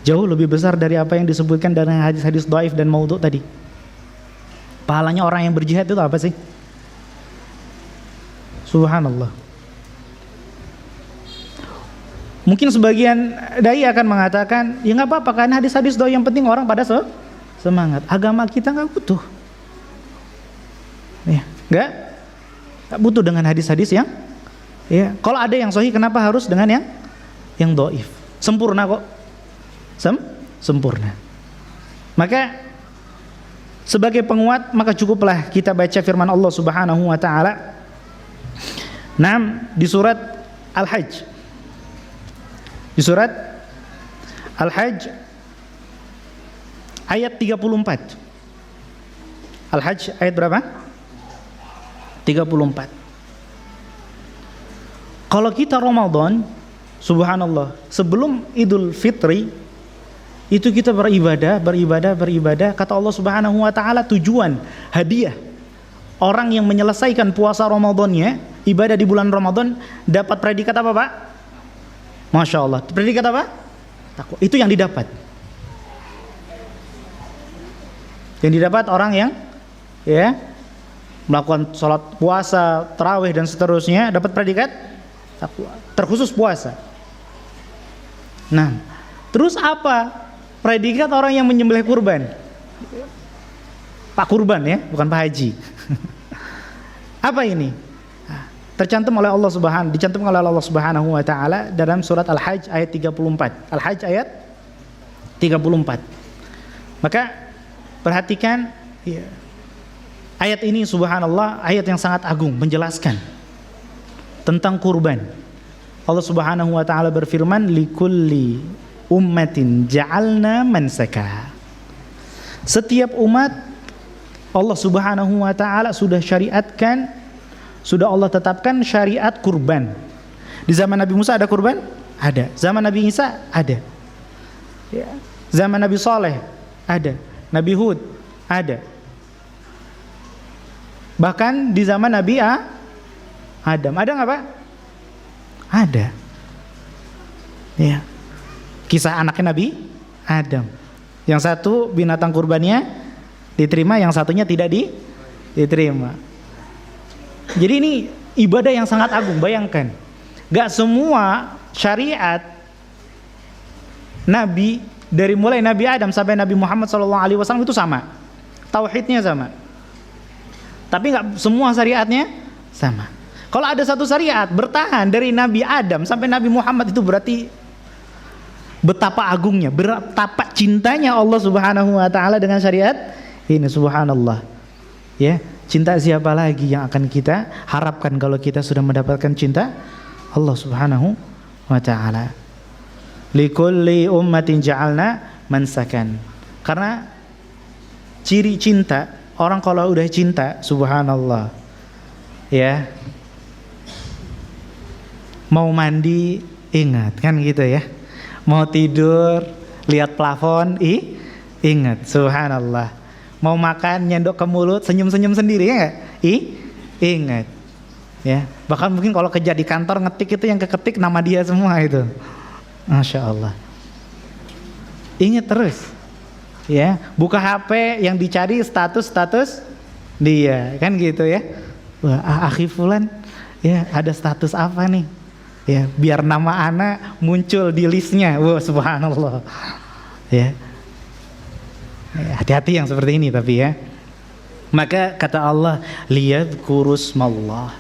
jauh lebih besar dari apa yang disebutkan dari hadis-hadis dhaif dan maudhu tadi. Pahalanya orang yang berjihad itu apa sih? Subhanallah. Mungkin sebagian dai akan mengatakan, ya nggak apa-apa kan hadis-hadis doa, yang penting orang pada semangat. Agama kita nggak butuh, ya, nggak butuh dengan hadis-hadis yang, ya. Kalau ada yang sahih, kenapa harus dengan yang dhaif? Sempurna kok, sempurna. Maka sebagai penguat, maka cukuplah kita baca firman Allah Subhanahu wa taala. Di surat Al-Hajj. Di surat Al-Hajj ayat 34. Al-Hajj ayat berapa? 34. Kalau kita Ramadan, subhanallah, sebelum Idul Fitri itu kita beribadah, kata Allah Subhanahu wa taala, tujuan hadiah orang yang menyelesaikan puasa Ramadannya, ibadah di bulan Ramadan, dapat predikat apa, Pak? Masya Allah, predikat apa? Takwa. Itu yang didapat. Yang didapat orang yang, ya, melakukan sholat puasa, tarawih dan seterusnya, dapat predikat takwa. Terkhusus puasa. Nah, terus apa predikat orang yang menyembelih kurban? Pak Kurban, ya, bukan Pak Haji. Apa ini? Dicantumkan oleh Allah Subhanahu wa taala dalam surat Al-Hajj ayat 34. Al-Hajj ayat 34. Maka perhatikan, ya, ayat ini, subhanallah, ayat yang sangat agung, menjelaskan tentang kurban. Allah Subhanahu wa taala berfirman, likulli ummatin ja'alna mansaka. Setiap umat Allah Subhanahu wa taala sudah syariatkan, sudah Allah tetapkan syariat kurban. Di zaman Nabi Musa ada kurban? Ada. Zaman Nabi Isa? Ada. Ya. Zaman Nabi Saleh? Ada. Nabi Hud? Ada. Bahkan di zaman Nabi Adam. Ada nggak, Pak? Ada. Ya. Kisah anaknya Nabi Adam. Yang satu binatang kurbannya diterima, yang satunya tidak diterima. Jadi ini ibadah yang sangat agung. Bayangkan, gak semua syariat Nabi, dari mulai Nabi Adam sampai Nabi Muhammad SAW itu sama, tauhidnya sama. Tapi gak semua syariatnya sama. Kalau ada satu syariat bertahan dari Nabi Adam sampai Nabi Muhammad, itu berarti betapa agungnya, betapa cintanya Allah Subhanahu wa taala dengan syariat ini, subhanallah. Ya. Cinta siapa lagi yang akan kita harapkan kalau kita sudah mendapatkan cinta Allah Subhanahu wa ta'ala. Likulli ummatin ja'alna mansakan. Karena ciri cinta, orang kalau udah cinta, subhanallah, ya, mau mandi ingat, kan gitu ya. Mau tidur lihat plafon, ingat, subhanallah. Mau makan nyendok ke mulut, senyum-senyum sendiri, ya nggak? Ingat, ya. Bahkan mungkin kalau kerja di kantor, ngetik itu yang keketik nama dia semua itu. Masya Allah. Ingat terus, ya. Buka HP yang dicari status dia, kan gitu ya. Wah, akhi fulan, ya, ada status apa nih? Ya, biar nama anak muncul di listnya. Wah, subhanallah. Ya. Hati-hati yang seperti ini tapi, ya. Maka kata Allah, liyadhkurusmallah,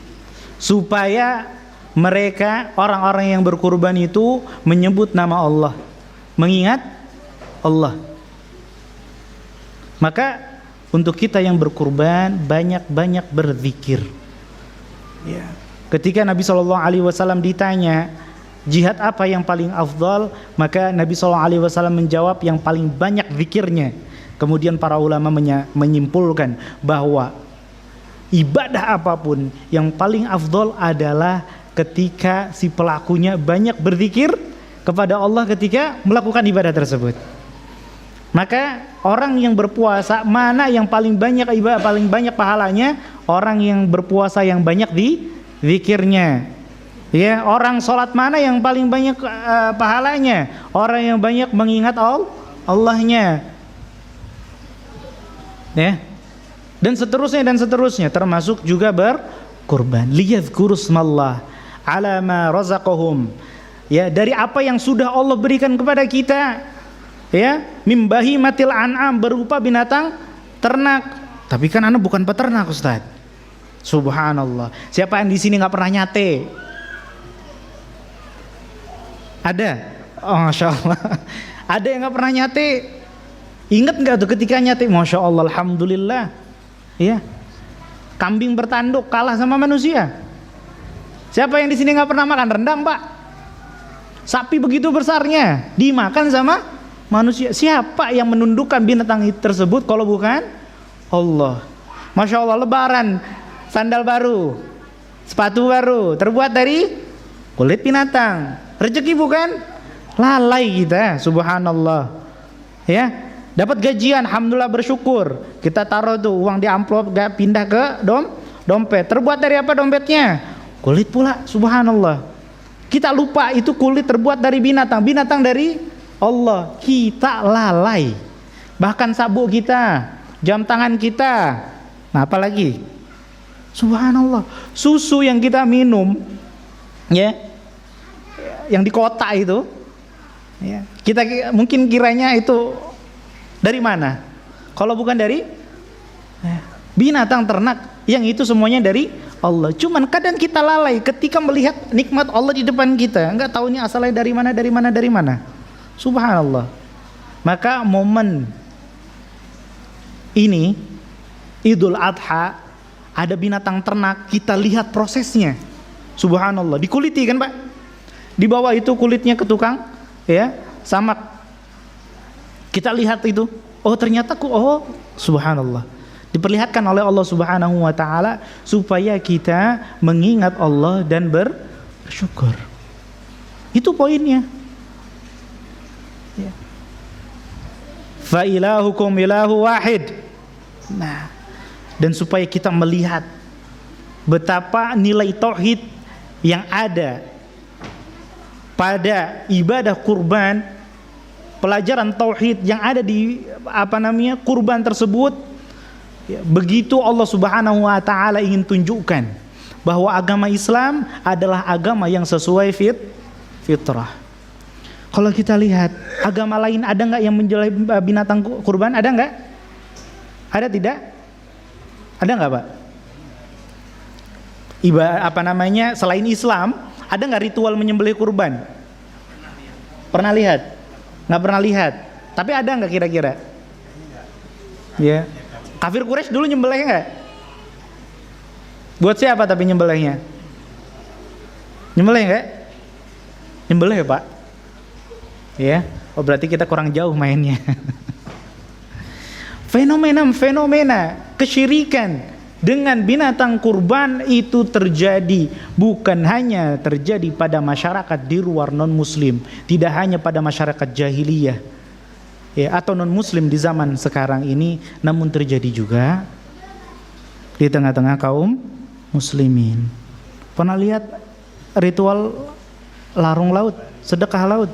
supaya mereka, orang-orang yang berkurban itu menyebut nama Allah, mengingat Allah. Maka untuk kita yang berkurban, banyak-banyak berzikir, ya. Ketika Nabi SAW ditanya jihad apa yang paling afdal, maka Nabi SAW menjawab yang paling banyak zikirnya. Kemudian para ulama menyimpulkan bahwa ibadah apapun yang paling afdol adalah ketika si pelakunya banyak berzikir kepada Allah ketika melakukan ibadah tersebut. Maka orang yang berpuasa, mana yang paling banyak ibadah, paling banyak pahalanya? Orang yang berpuasa yang banyak di zikirnya. Ya, orang sholat mana yang paling banyak pahalanya? Orang yang banyak mengingat Allahnya. Ya, dan seterusnya, termasuk juga berkurban. Liyadhkurusmallah ala ma razaqahum ya, dari apa yang sudah Allah berikan kepada kita, ya, mimbahi matil an'am, berupa binatang ternak. Tapi kan anak bukan peternak, Ustaz. Subhanallah. Siapa yang di sini nggak pernah nyate? Ada? Oh, Masya Allah. Ada yang nggak pernah nyate? Ingat nggak tuh ketika nyate? Masya Allah, alhamdulillah. Ya, kambing bertanduk kalah sama manusia. Siapa yang di sini nggak pernah makan rendang, Pak? Sapi begitu besarnya dimakan sama manusia. Siapa yang menundukkan binatang tersebut kalau bukan Allah? Masya Allah. Lebaran, sandal baru, sepatu baru, terbuat dari kulit binatang. Rezeki bukan? Lalai kita, subhanallah. Ya, dapat gajian, alhamdulillah, bersyukur. Kita taruh tuh uang di amplop, gak pindah ke dompet. Terbuat dari apa dompetnya? Kulit pula, subhanallah. Kita lupa itu kulit terbuat dari binatang, binatang dari Allah. Kita lalai. Bahkan sabuk kita, jam tangan kita. Nah, apalagi? Subhanallah. Susu yang kita minum, ya, yang di kota itu, ya, kita mungkin kiranya itu dari mana? Kalau bukan dari binatang ternak, yang itu semuanya dari Allah. Cuman kadang kita lalai ketika melihat nikmat Allah di depan kita, nggak tahu ini asalnya dari mana, dari mana, dari mana. Subhanallah. Maka momen ini Idul Adha, ada binatang ternak, kita lihat prosesnya. Subhanallah. Dikuliti kan, Pak? Di bawah itu kulitnya ke tukang, ya, samak. Kita lihat itu, oh ternyata oh, subhanallah. Diperlihatkan oleh Allah Subhanahu wa taala supaya kita mengingat Allah dan bersyukur. Itu poinnya. Ya. Fa ilahukum ilahu wahid. Nah, dan supaya kita melihat betapa nilai tauhid yang ada pada ibadah kurban, pelajaran tauhid yang ada di kurban tersebut, ya, begitu Allah Subhanahu wa taala ingin tunjukkan bahwa agama Islam adalah agama yang sesuai fitrah. Kalau kita lihat agama lain, ada nggak yang menjual binatang kurban? Ada nggak? Ada tidak? Ada nggak, Pak? Selain Islam, ada nggak ritual menyembelih kurban? Pernah lihat? Nggak pernah lihat. Tapi ada nggak kira-kira? Ya. Kafir Quraisy dulu nyembelih nggak? Buat siapa tapi nyembelihnya? Nyembelih nggak? Nyembelih, Pak. Ya. Oh, berarti kita kurang jauh mainnya. Fenomena kesyirikan dengan binatang kurban itu terjadi, bukan hanya terjadi pada masyarakat di luar non muslim, tidak hanya pada masyarakat jahiliyah, ya, atau non muslim di zaman sekarang ini, namun terjadi juga di tengah-tengah kaum muslimin. Pernah lihat ritual larung laut, sedekah laut?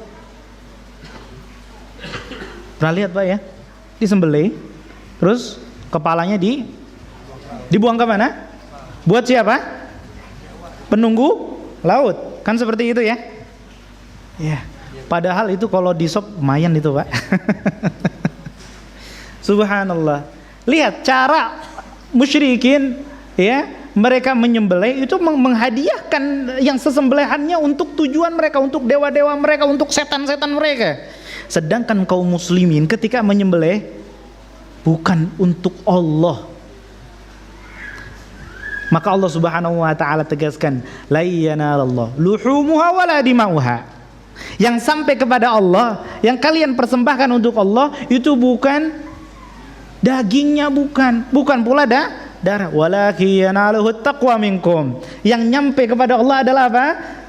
Pernah lihat, Pak, ya? Disembelih, terus kepalanya dibuang ke mana? Buat siapa? Penunggu laut. Kan seperti itu, ya? Ya. Padahal itu kalau di sop lumayan itu, Pak. Subhanallah. Lihat cara musyrikin, ya, mereka menyembelih itu menghadiahkan yang sesembelihannya untuk tujuan mereka, untuk dewa-dewa mereka, untuk setan-setan mereka. Sedangkan kaum muslimin ketika menyembelih bukan untuk Allah. Maka Allah Subhanahu wa taala tegaskan, la yanallahu luhumuha wala dimauha. Yang sampai kepada Allah, yang kalian persembahkan untuk Allah itu bukan dagingnya, bukan pula darah, walakin yanaluhu taqwa minkum. Yang nyampe kepada Allah adalah apa?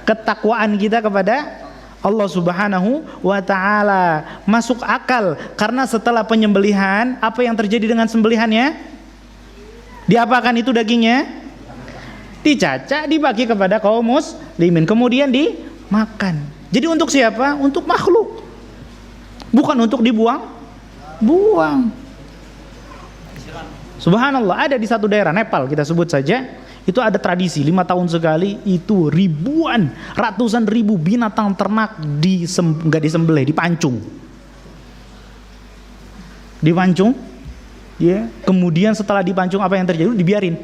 Ketakwaan kita kepada Allah Subhanahu wa taala. Masuk akal, karena setelah penyembelihan, apa yang terjadi dengan sembelihannya? Diapakan itu dagingnya? Dicacah, dibagi kepada kaum muslimin, kemudian dimakan. Jadi untuk siapa? Untuk makhluk, bukan untuk buang. Subhanallah. Ada di satu daerah Nepal, kita sebut saja, Itu ada tradisi 5 tahun sekali itu ribuan, ratusan ribu binatang ternak nggak disembelih, dipancung. Ya. Kemudian setelah dipancung apa yang terjadi? Dibiarin.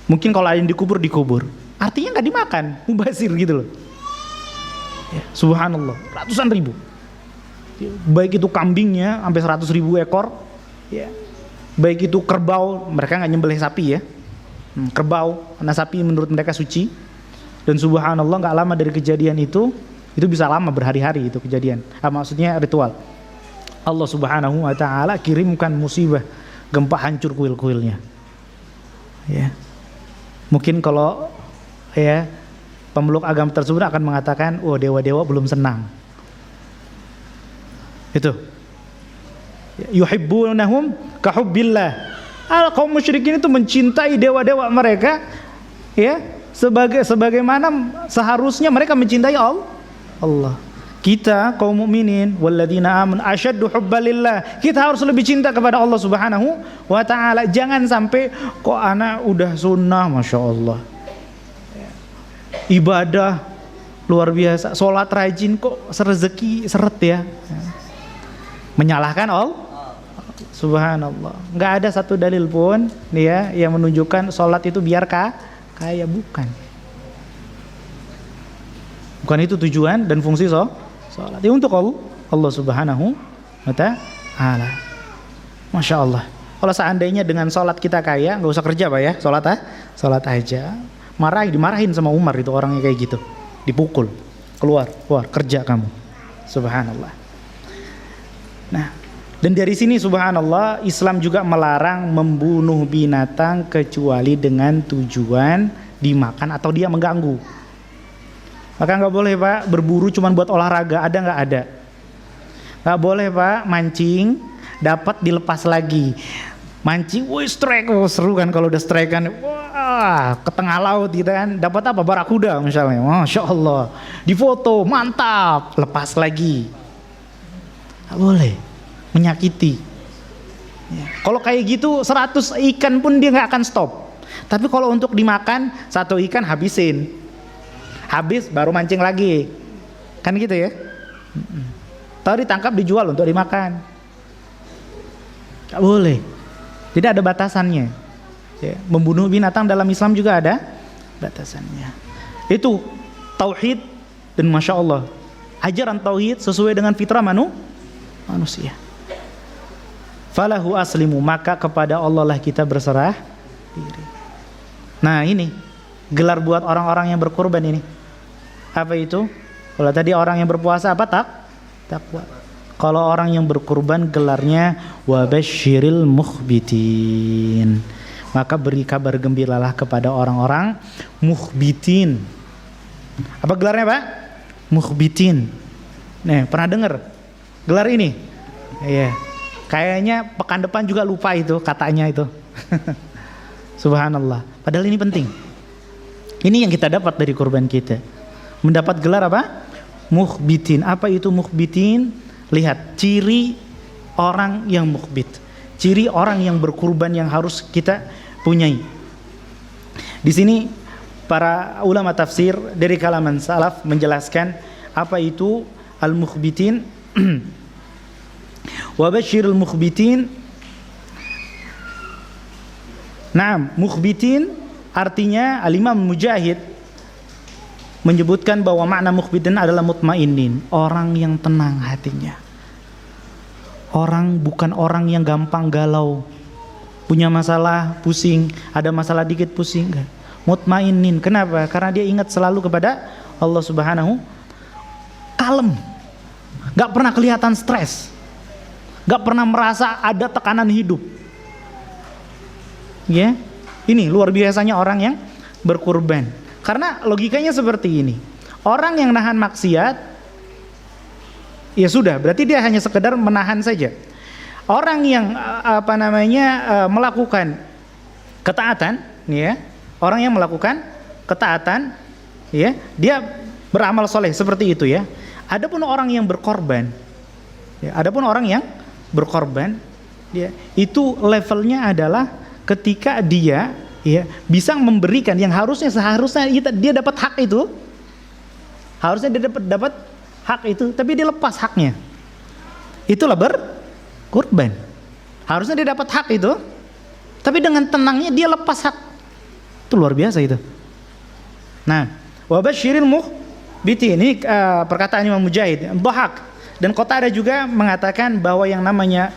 Mungkin kalau ada yang dikubur. Artinya nggak dimakan, mubazir gitu loh. Ya, subhanallah, ratusan ribu. Baik itu kambingnya sampai 100.000 ekor, ya. Baik itu kerbau, mereka nggak nyembelih sapi ya. Kerbau, karena sapi menurut mereka suci. Dan subhanallah nggak lama dari kejadian itu bisa lama berhari-hari itu kejadian. Maksudnya ritual. Allah Subhanahu wa taala kirimkan musibah, gempa hancur kuil-kuilnya. Ya. Mungkin kalau ya pemeluk agama tersebut akan mengatakan, "Oh, dewa-dewa belum senang." Itu. Yuhibbunahum kahubbillah. Kaum musyrikin itu mencintai dewa-dewa mereka ya sebagaimana seharusnya mereka mencintai Allah. Kita kaum mukminin walladzina amanu asyaddu hubbalillah. Kita harus lebih cinta kepada Allah Subhanahu wa taala. Jangan sampai kok anak udah sunnah, Masya Allah, ibadah luar biasa, sholat rajin, kok rezeki seret ya. Menyalahkan Allah. Subhanallah. Nggak ada satu dalil pun ya yang menunjukkan sholat itu biar kaya, bukan. Bukan itu tujuan dan fungsi sholat. Ya untuk Allah Subhanahu wa ta'ala. Masya Allah. Kalau seandainya dengan sholat kita kaya, nggak usah kerja Pak ya, sholat aja. Dimarahin sama Umar itu orangnya kayak gitu, dipukul, keluar kerja kamu. Subhanallah. Nah, dan dari sini subhanallah Islam juga melarang membunuh binatang kecuali dengan tujuan dimakan atau dia mengganggu. Maka nggak boleh Pak berburu cuma buat olahraga, ada nggak ada. Nggak boleh Pak mancing dapat dilepas lagi. Mancing, strike, seru kan kalau udah strike kan, ke tengah laut gitu kan, dapat apa? Barakuda misalnya, Masya Allah, difoto, mantap, lepas lagi. Nggak boleh, menyakiti. Ya. Kalau kayak gitu 100 ikan pun dia nggak akan stop. Tapi kalau untuk dimakan 1 ikan habis baru mancing lagi, kan gitu ya. Tahu ditangkap dijual untuk dimakan, nggak boleh. Jadi ada batasannya. Ya, membunuh binatang dalam Islam juga ada batasannya. Itu tauhid dan Masya Allah ajaran tauhid sesuai dengan fitrah manusia. Falahu aslimu, maka kepada Allah lah kita berserah diri. Nah ini gelar buat orang-orang yang berkorban ini. Apa itu? Kalau tadi orang yang berpuasa apa? Takwa. Kalau orang yang berkurban gelarnya wabasyiril mukhbitin. Maka beri kabar gembiralah kepada orang-orang mukhbitin. Apa gelarnya Pak? Mukhbitin. Nih pernah dengar gelar ini? Iya. Kayaknya pekan depan juga lupa itu katanya itu. Subhanallah. Padahal ini penting. Ini yang kita dapat dari kurban kita. Mendapat gelar apa? Mukhbitin. Apa itu mukhbitin? Lihat ciri orang yang mukhbit. Ciri orang yang berkurban yang harus kita punyai. Di sini para ulama tafsir dari kalangan salaf menjelaskan apa itu al-mukhbitin. Wa basyirul mukhbitin. Naam, mukhbitin artinya al-Imam Mujahid menyebutkan bahwa makna mukhbitin adalah mutmainin, orang yang tenang hatinya. Bukan orang yang gampang galau, punya masalah pusing, ada masalah dikit pusing, enggak. Mutmainin. Kenapa? Karena dia ingat selalu kepada Allah Subhanahu. Kalem, enggak pernah kelihatan stres, enggak pernah merasa ada tekanan hidup. Ya, ini luar biasanya orang yang berkurban. Karena logikanya seperti ini. Orang yang nahan maksiat, ya sudah, berarti dia hanya sekedar menahan saja. Orang yang melakukan ketaatan, ya, orang yang melakukan ketaatan, ya, dia beramal soleh seperti itu ya. Adapun orang yang berkorban, ya, itu levelnya adalah ketika dia ya, bisa memberikan yang seharusnya dia dapat hak itu, harusnya dia dapat hak itu, tapi dia lepas haknya. Itulah berkurban. Harusnya dia dapat hak itu, tapi dengan tenangnya dia lepas hak. Itu luar biasa itu. Nah, wa basyiril mukhbitin, ini perkataan Imam Mujahid, Dhahak dan Qatadah juga mengatakan bahwa yang namanya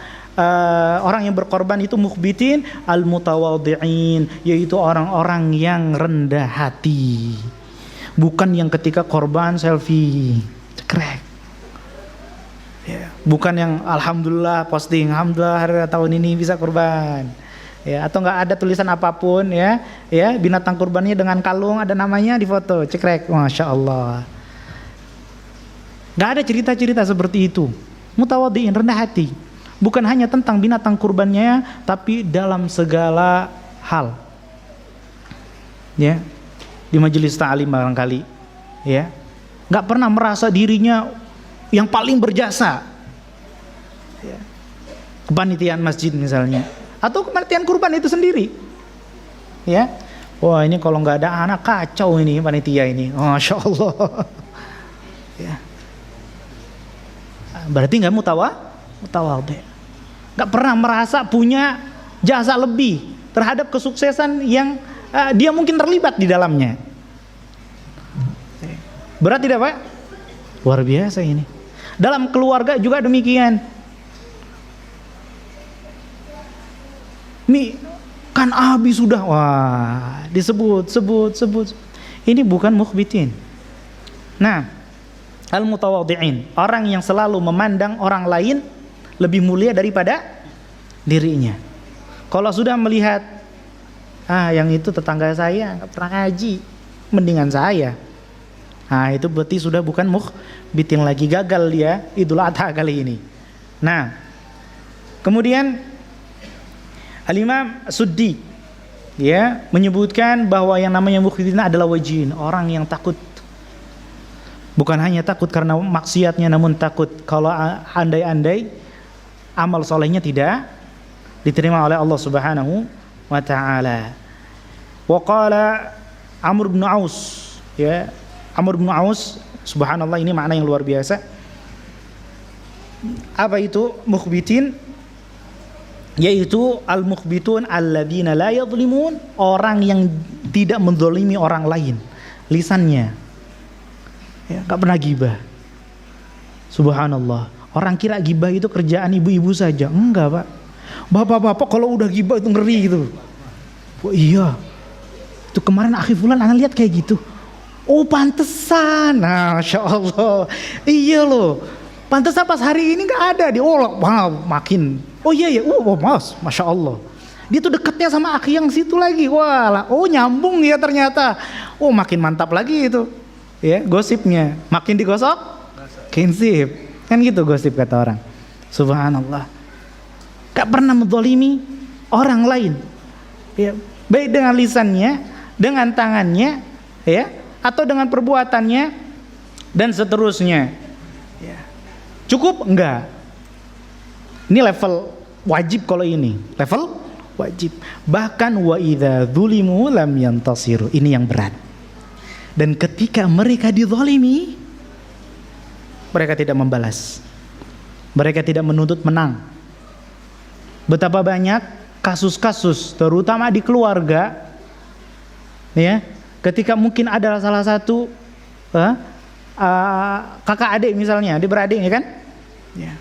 orang yang berkorban itu mukhbitin al-mutawadhi'in, yaitu orang-orang yang rendah hati. Bukan yang ketika korban selfie, cekrek. Ya, bukan yang alhamdulillah posting, alhamdulillah hari tahun ini bisa kurban. Ya, atau enggak ada tulisan apapun ya, binatang kurbannya dengan kalung ada namanya di foto, cekrek, masya Allah. Enggak ada cerita-cerita seperti itu. Mutawadhi'in, rendah hati. Bukan hanya tentang binatang kurbannya, tapi dalam segala hal. Ya, di majelis ta'lim barangkali, ya, enggak pernah merasa dirinya yang paling berjasa, ya. Kepanitiaan masjid misalnya, atau kepanitiaan kurban itu sendiri, ya. Wah, ini kalau nggak ada anak kacau ini panitia ini, masya Allah. Ya. Berarti nggak mutawadhi, nggak pernah merasa punya jasa lebih terhadap kesuksesan yang dia mungkin terlibat di dalamnya. Berat tidak Pak? Luar biasa ini. Dalam keluarga juga demikian. Nih kan Abi sudah, wah, disebut. Ini bukan mukhbitin. Nah, al-mutawadhi'in, orang yang selalu memandang orang lain lebih mulia daripada dirinya. Kalau sudah melihat, yang itu tetangga saya nggak pernah ngaji, mendingan saya. Nah, itu berarti sudah bukan mukhbitin lagi, gagal dia Idul Adha kali ini. Nah, kemudian Al-Imam Suddi, ya, menyebutkan bahwa yang namanya mukhbitin adalah wajin, orang yang takut. Bukan hanya takut karena maksiatnya, namun takut kalau andai-andai amal solehnya tidak diterima oleh Allah Subhanahu wa ta'ala. Wa qala Amr bin Aus, ya, Amr bin Aus, subhanallah, ini makna yang luar biasa. Apa itu mukhbitin? Yaitu al-mukhbitun alladzina la yadhlimun, orang yang tidak menzalimi orang lain lisannya, ya, gak pernah gibah. Subhanallah, orang kira gibah itu kerjaan ibu-ibu saja. Enggak Pak, bapak-bapak kalau udah gibah itu ngeri gitu. Oh iya, itu kemarin akhi fulan ana lihat kayak gitu. Oh pantesan, nah, masya Allah, iya loh, pantesan pas hari ini nggak ada di wow, makin, oh iya, mas, masya Allah, dia tuh dekatnya sama akhi yang situ lagi, wah, oh nyambung ya ternyata, oh makin mantap lagi itu, ya, gosipnya, makin digosok, kinsip, kan gitu gosip kata orang, subhanallah, nggak pernah menzalimi orang lain, ya, baik dengan lisannya, dengan tangannya, ya, atau dengan perbuatannya dan seterusnya, ya. Cukup? Enggak. Ini level wajib, kalau ini level wajib. Bahkan wa idza dzulimu lam yantasiru, ini yang berat. Dan ketika mereka dizalimi, mereka tidak membalas, mereka tidak menuntut menang. Betapa banyak kasus-kasus terutama di keluarga, ya, ketika mungkin ada salah satu kakak adik misalnya, adik beradik, ya kan, ya,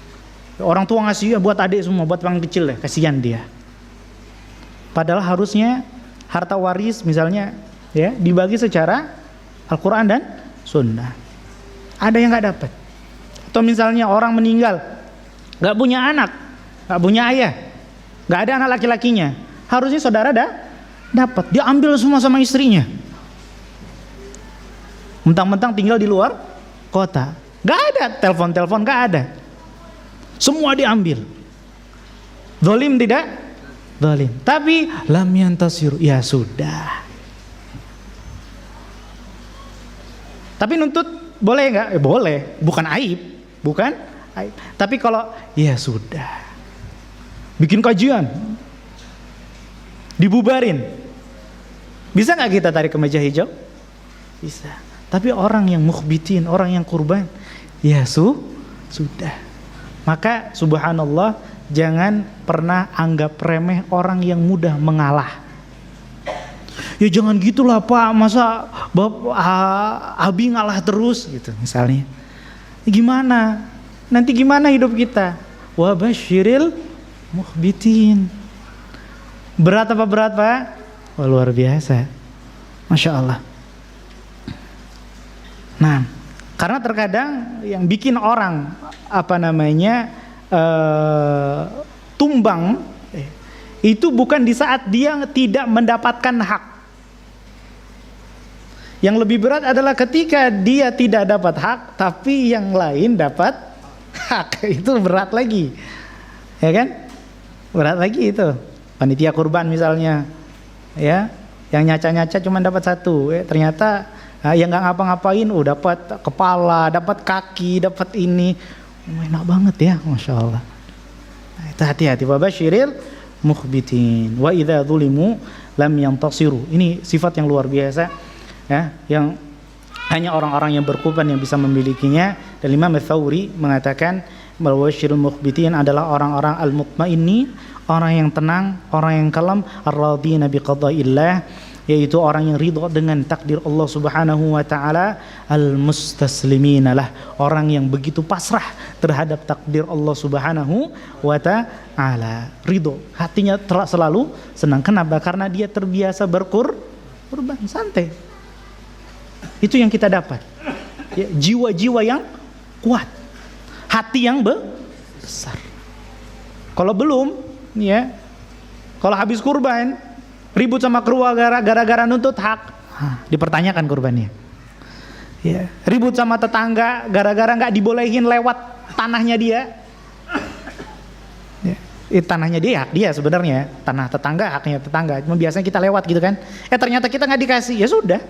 orang tua ngasih, ya, buat adik semua, buat yang kecil ya, kasihan dia. Padahal harusnya harta waris misalnya, ya, dibagi secara Al-Quran dan Sunnah. Ada yang nggak dapat. Atau misalnya orang meninggal, nggak punya anak, nggak punya ayah, nggak ada anak laki-lakinya, harusnya saudara dapat. Dia ambil semua sama istrinya. Mentang-mentang tinggal di luar kota, gak ada telepon, gak ada, semua diambil. Zalim tidak? Zalim. Tapi lam yantasiru, ya sudah. Tapi nuntut boleh nggak? Boleh, bukan aib, bukan aib. Tapi kalau ya sudah, bikin kajian, dibubarin, Bisa nggak kita tarik kemeja hijau? Bisa. Tapi orang yang mukhbitin, orang yang kurban, ya sudah. Maka subhanallah, jangan pernah anggap remeh orang yang mudah mengalah. Ya jangan gitulah Pak, masa Abi ngalah terus gitu misalnya. Gimana? Nanti gimana hidup kita? Wa basyiril mukhbitin. Berat apa berat Pak? Wah, luar biasa. Masya Allah. Nah, karena terkadang yang bikin orang tumbang itu bukan di saat dia tidak mendapatkan hak. Yang lebih berat adalah ketika dia tidak dapat hak tapi yang lain dapat hak. Itu berat lagi. Ya kan? Berat lagi itu. Panitia kurban misalnya, ya, yang nyaca-nyaca cuma dapat satu, ternyata yang nggak ngapa-ngapain, dapat kepala, dapat kaki, dapat ini, enak banget ya, masya Allah. Nah, itu hati-hati. Wa basyiril mukhbitin. Wa idza dzulimu lam yantasiru. Ini sifat yang luar biasa, ya, yang hanya orang-orang yang berkorban yang bisa memilikinya. Dan Imam Ats-Tsauri mengatakan bahwa basyiril mukhbitin adalah orang-orang al-mutmainni, orang yang tenang, orang yang kalem, ar-radina biqada'illah, yaitu orang yang ridha dengan takdir Allah Subhanahu wa taala, al-mustaslimina lah, orang yang begitu pasrah terhadap takdir Allah Subhanahu wa taala. Ridha, hatinya selalu senang. Kenapa? Karena dia terbiasa berkorban, santai. Itu yang kita dapat. Ya, jiwa-jiwa yang kuat, hati yang besar. Kalau belum, ya, kalau habis kurban ribut sama keluarga gara-gara nuntut hak, dipertanyakan kurbannya. Ya, ribut sama tetangga gara-gara nggak dibolehin lewat tanahnya dia. Ya, tanahnya dia, hak dia sebenarnya. Tanah tetangga haknya tetangga. Cuma biasanya kita lewat gitu kan. Ternyata kita nggak dikasih, ya sudah.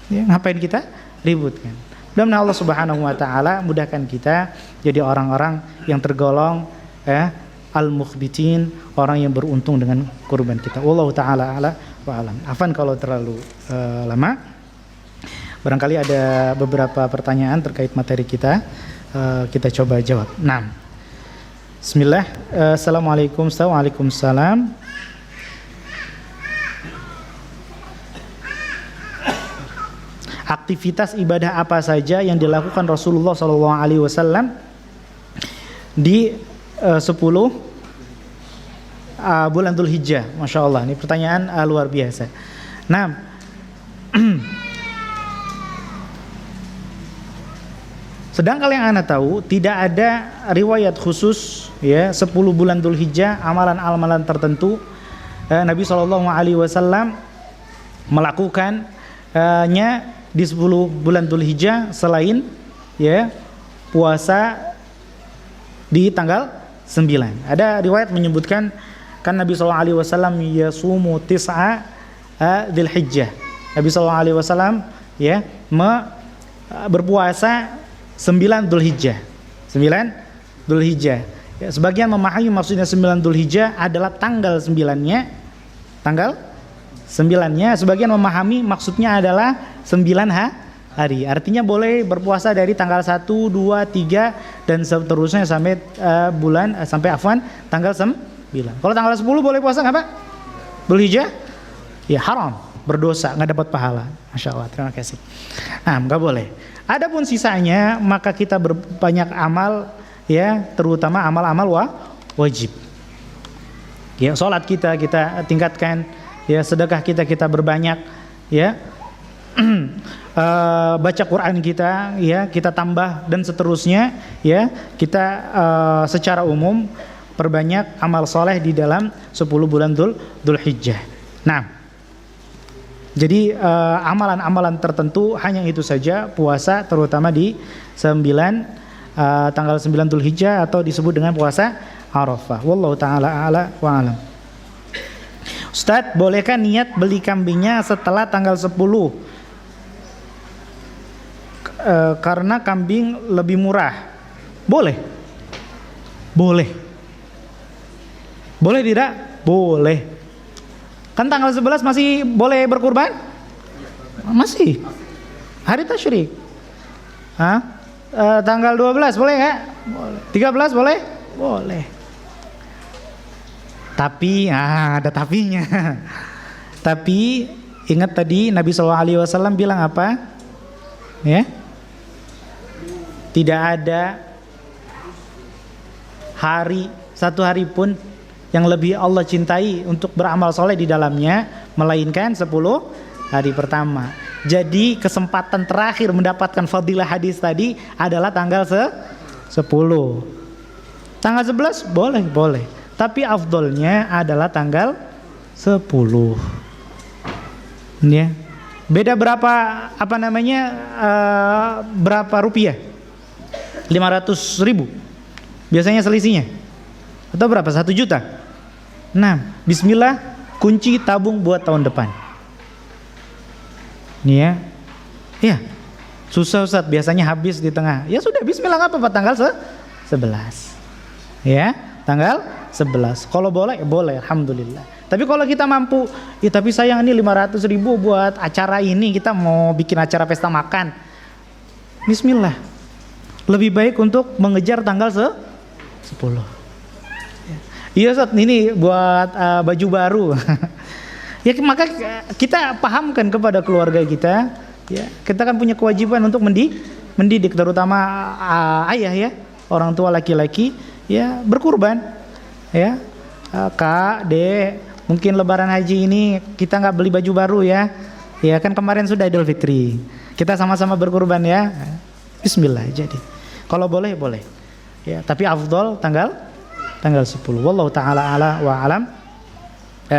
Ya, ngapain kita ribut kan? Mudah-mudahan Allah Subhanahu Wa Taala mudahkan kita jadi orang-orang yang tergolong al-mukhbitin, orang yang beruntung dengan kurban kita. Wallahu taala ala wa alam. Afan kalau terlalu lama. Barangkali ada beberapa pertanyaan terkait materi kita, kita coba jawab. Nah, bismillah. Assalamualaikum. Waalaikumsalam. Aktivitas ibadah apa saja yang dilakukan Rasulullah SAW di 10 bulan Dzulhijjah? Masya Allah, ini pertanyaan luar biasa. Nah, sedangkan yang anda tahu, tidak ada riwayat khusus, ya, 10 bulan Dzulhijjah amalan-amalan tertentu Nabi SAW melakukannya di 10 bulan Dzulhijjah selain, ya, puasa di tanggal 9. Ada riwayat menyebutkan kan Nabi SAW yasumu tis'a Dzulhijjah. Nabi SAW, ya, berpuasa 9 Dzulhijjah. 9 Dzulhijjah. Ya, sebagian memahami maksudnya 9 Dzulhijjah adalah tanggal 9-nya. Tanggal 9-nya, sebagian memahami maksudnya adalah 9 hari. Artinya boleh berpuasa dari tanggal 1, 2, 3 dan seterusnya sampai tanggal 9. Kalau tanggal 10 boleh puasa enggak, Pak? Dzulhijjah? Ya haram, berdosa, enggak dapat pahala. Masya Allah, terima kasih. Nah, enggak boleh. Adapun sisanya maka kita berbanyak amal, ya, terutama amal-amal wajib. Ya, salat kita tingkatkan, ya, sedekah kita berbanyak, ya. Baca Quran kita, ya, kita tambah dan seterusnya, ya. Kita secara umum perbanyak amal soleh di dalam 10 bulan Dzulhijjah. Nah, jadi amalan-amalan tertentu hanya itu saja, puasa terutama di 9 tanggal 9 Dzulhijjah atau disebut dengan puasa Arafah. Wallahu taala a'la wa alam. Ustadz, bolehkah niat beli kambingnya setelah tanggal 10? Karena kambing lebih murah. Boleh. Boleh tidak? Boleh. Kan tanggal 11 masih boleh berkurban? Masih. Hari tasyrik. Hah? Tanggal 12 boleh nggak? Boleh. 13 boleh? Boleh. Tapi ada tapinya. Tapi ingat tadi Nabi SAW bilang apa? Ya, tidak ada satu hari pun yang lebih Allah cintai untuk beramal soleh di dalamnya melainkan 10 hari pertama. Jadi kesempatan terakhir mendapatkan fadilah hadis tadi adalah tanggal 10. Tanggal 11 boleh. Tapi afdolnya adalah tanggal 10. Ya. Beda berapa berapa rupiah? 500.000 biasanya selisihnya. Atau berapa? 1 juta. Nah, bismillah, kunci tabung buat tahun depan. Nih ya. Ya. Susah Ustaz, biasanya habis di tengah. Ya sudah, bismillah, enggak apa-apa, tanggal 11. Ya, tanggal 11. Kalau boleh, boleh, alhamdulillah. Tapi kalau kita mampu, ya tapi sayang ini 500.000 buat acara ini, kita mau bikin acara pesta makan. Bismillah. Lebih baik untuk mengejar tanggal 10. Iya Ustaz, ini buat baju baru. Ya maka kita pahamkan kepada keluarga kita, ya. Kita kan punya kewajiban untuk mendidik terutama ayah ya, orang tua laki-laki, ya berkurban. Ya. Kak, Dek, mungkin lebaran haji ini kita nggak beli baju baru ya. Ya kan kemarin sudah Idul Fitri. Kita sama-sama berkurban ya. Bismillah jadi. Kalau boleh. Ya, tapi afdol tanggal 10. Wallahu taala ala wa alam.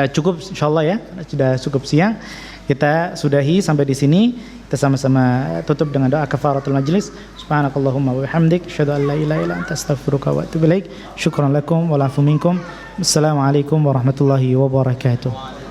Cukup insyaallah ya. Sudah cukup siang. Kita sudahi sampai di sini. Kita sama-sama tutup dengan doa kafaratul majlis. Subhanakallahumma wa bihamdik asyhadu an la ilaha illa anta astaghfiruka wa atubu ilaik. Syukran lakum wa lafu minkum. Assalamualaikum warahmatullahi wabarakatuh.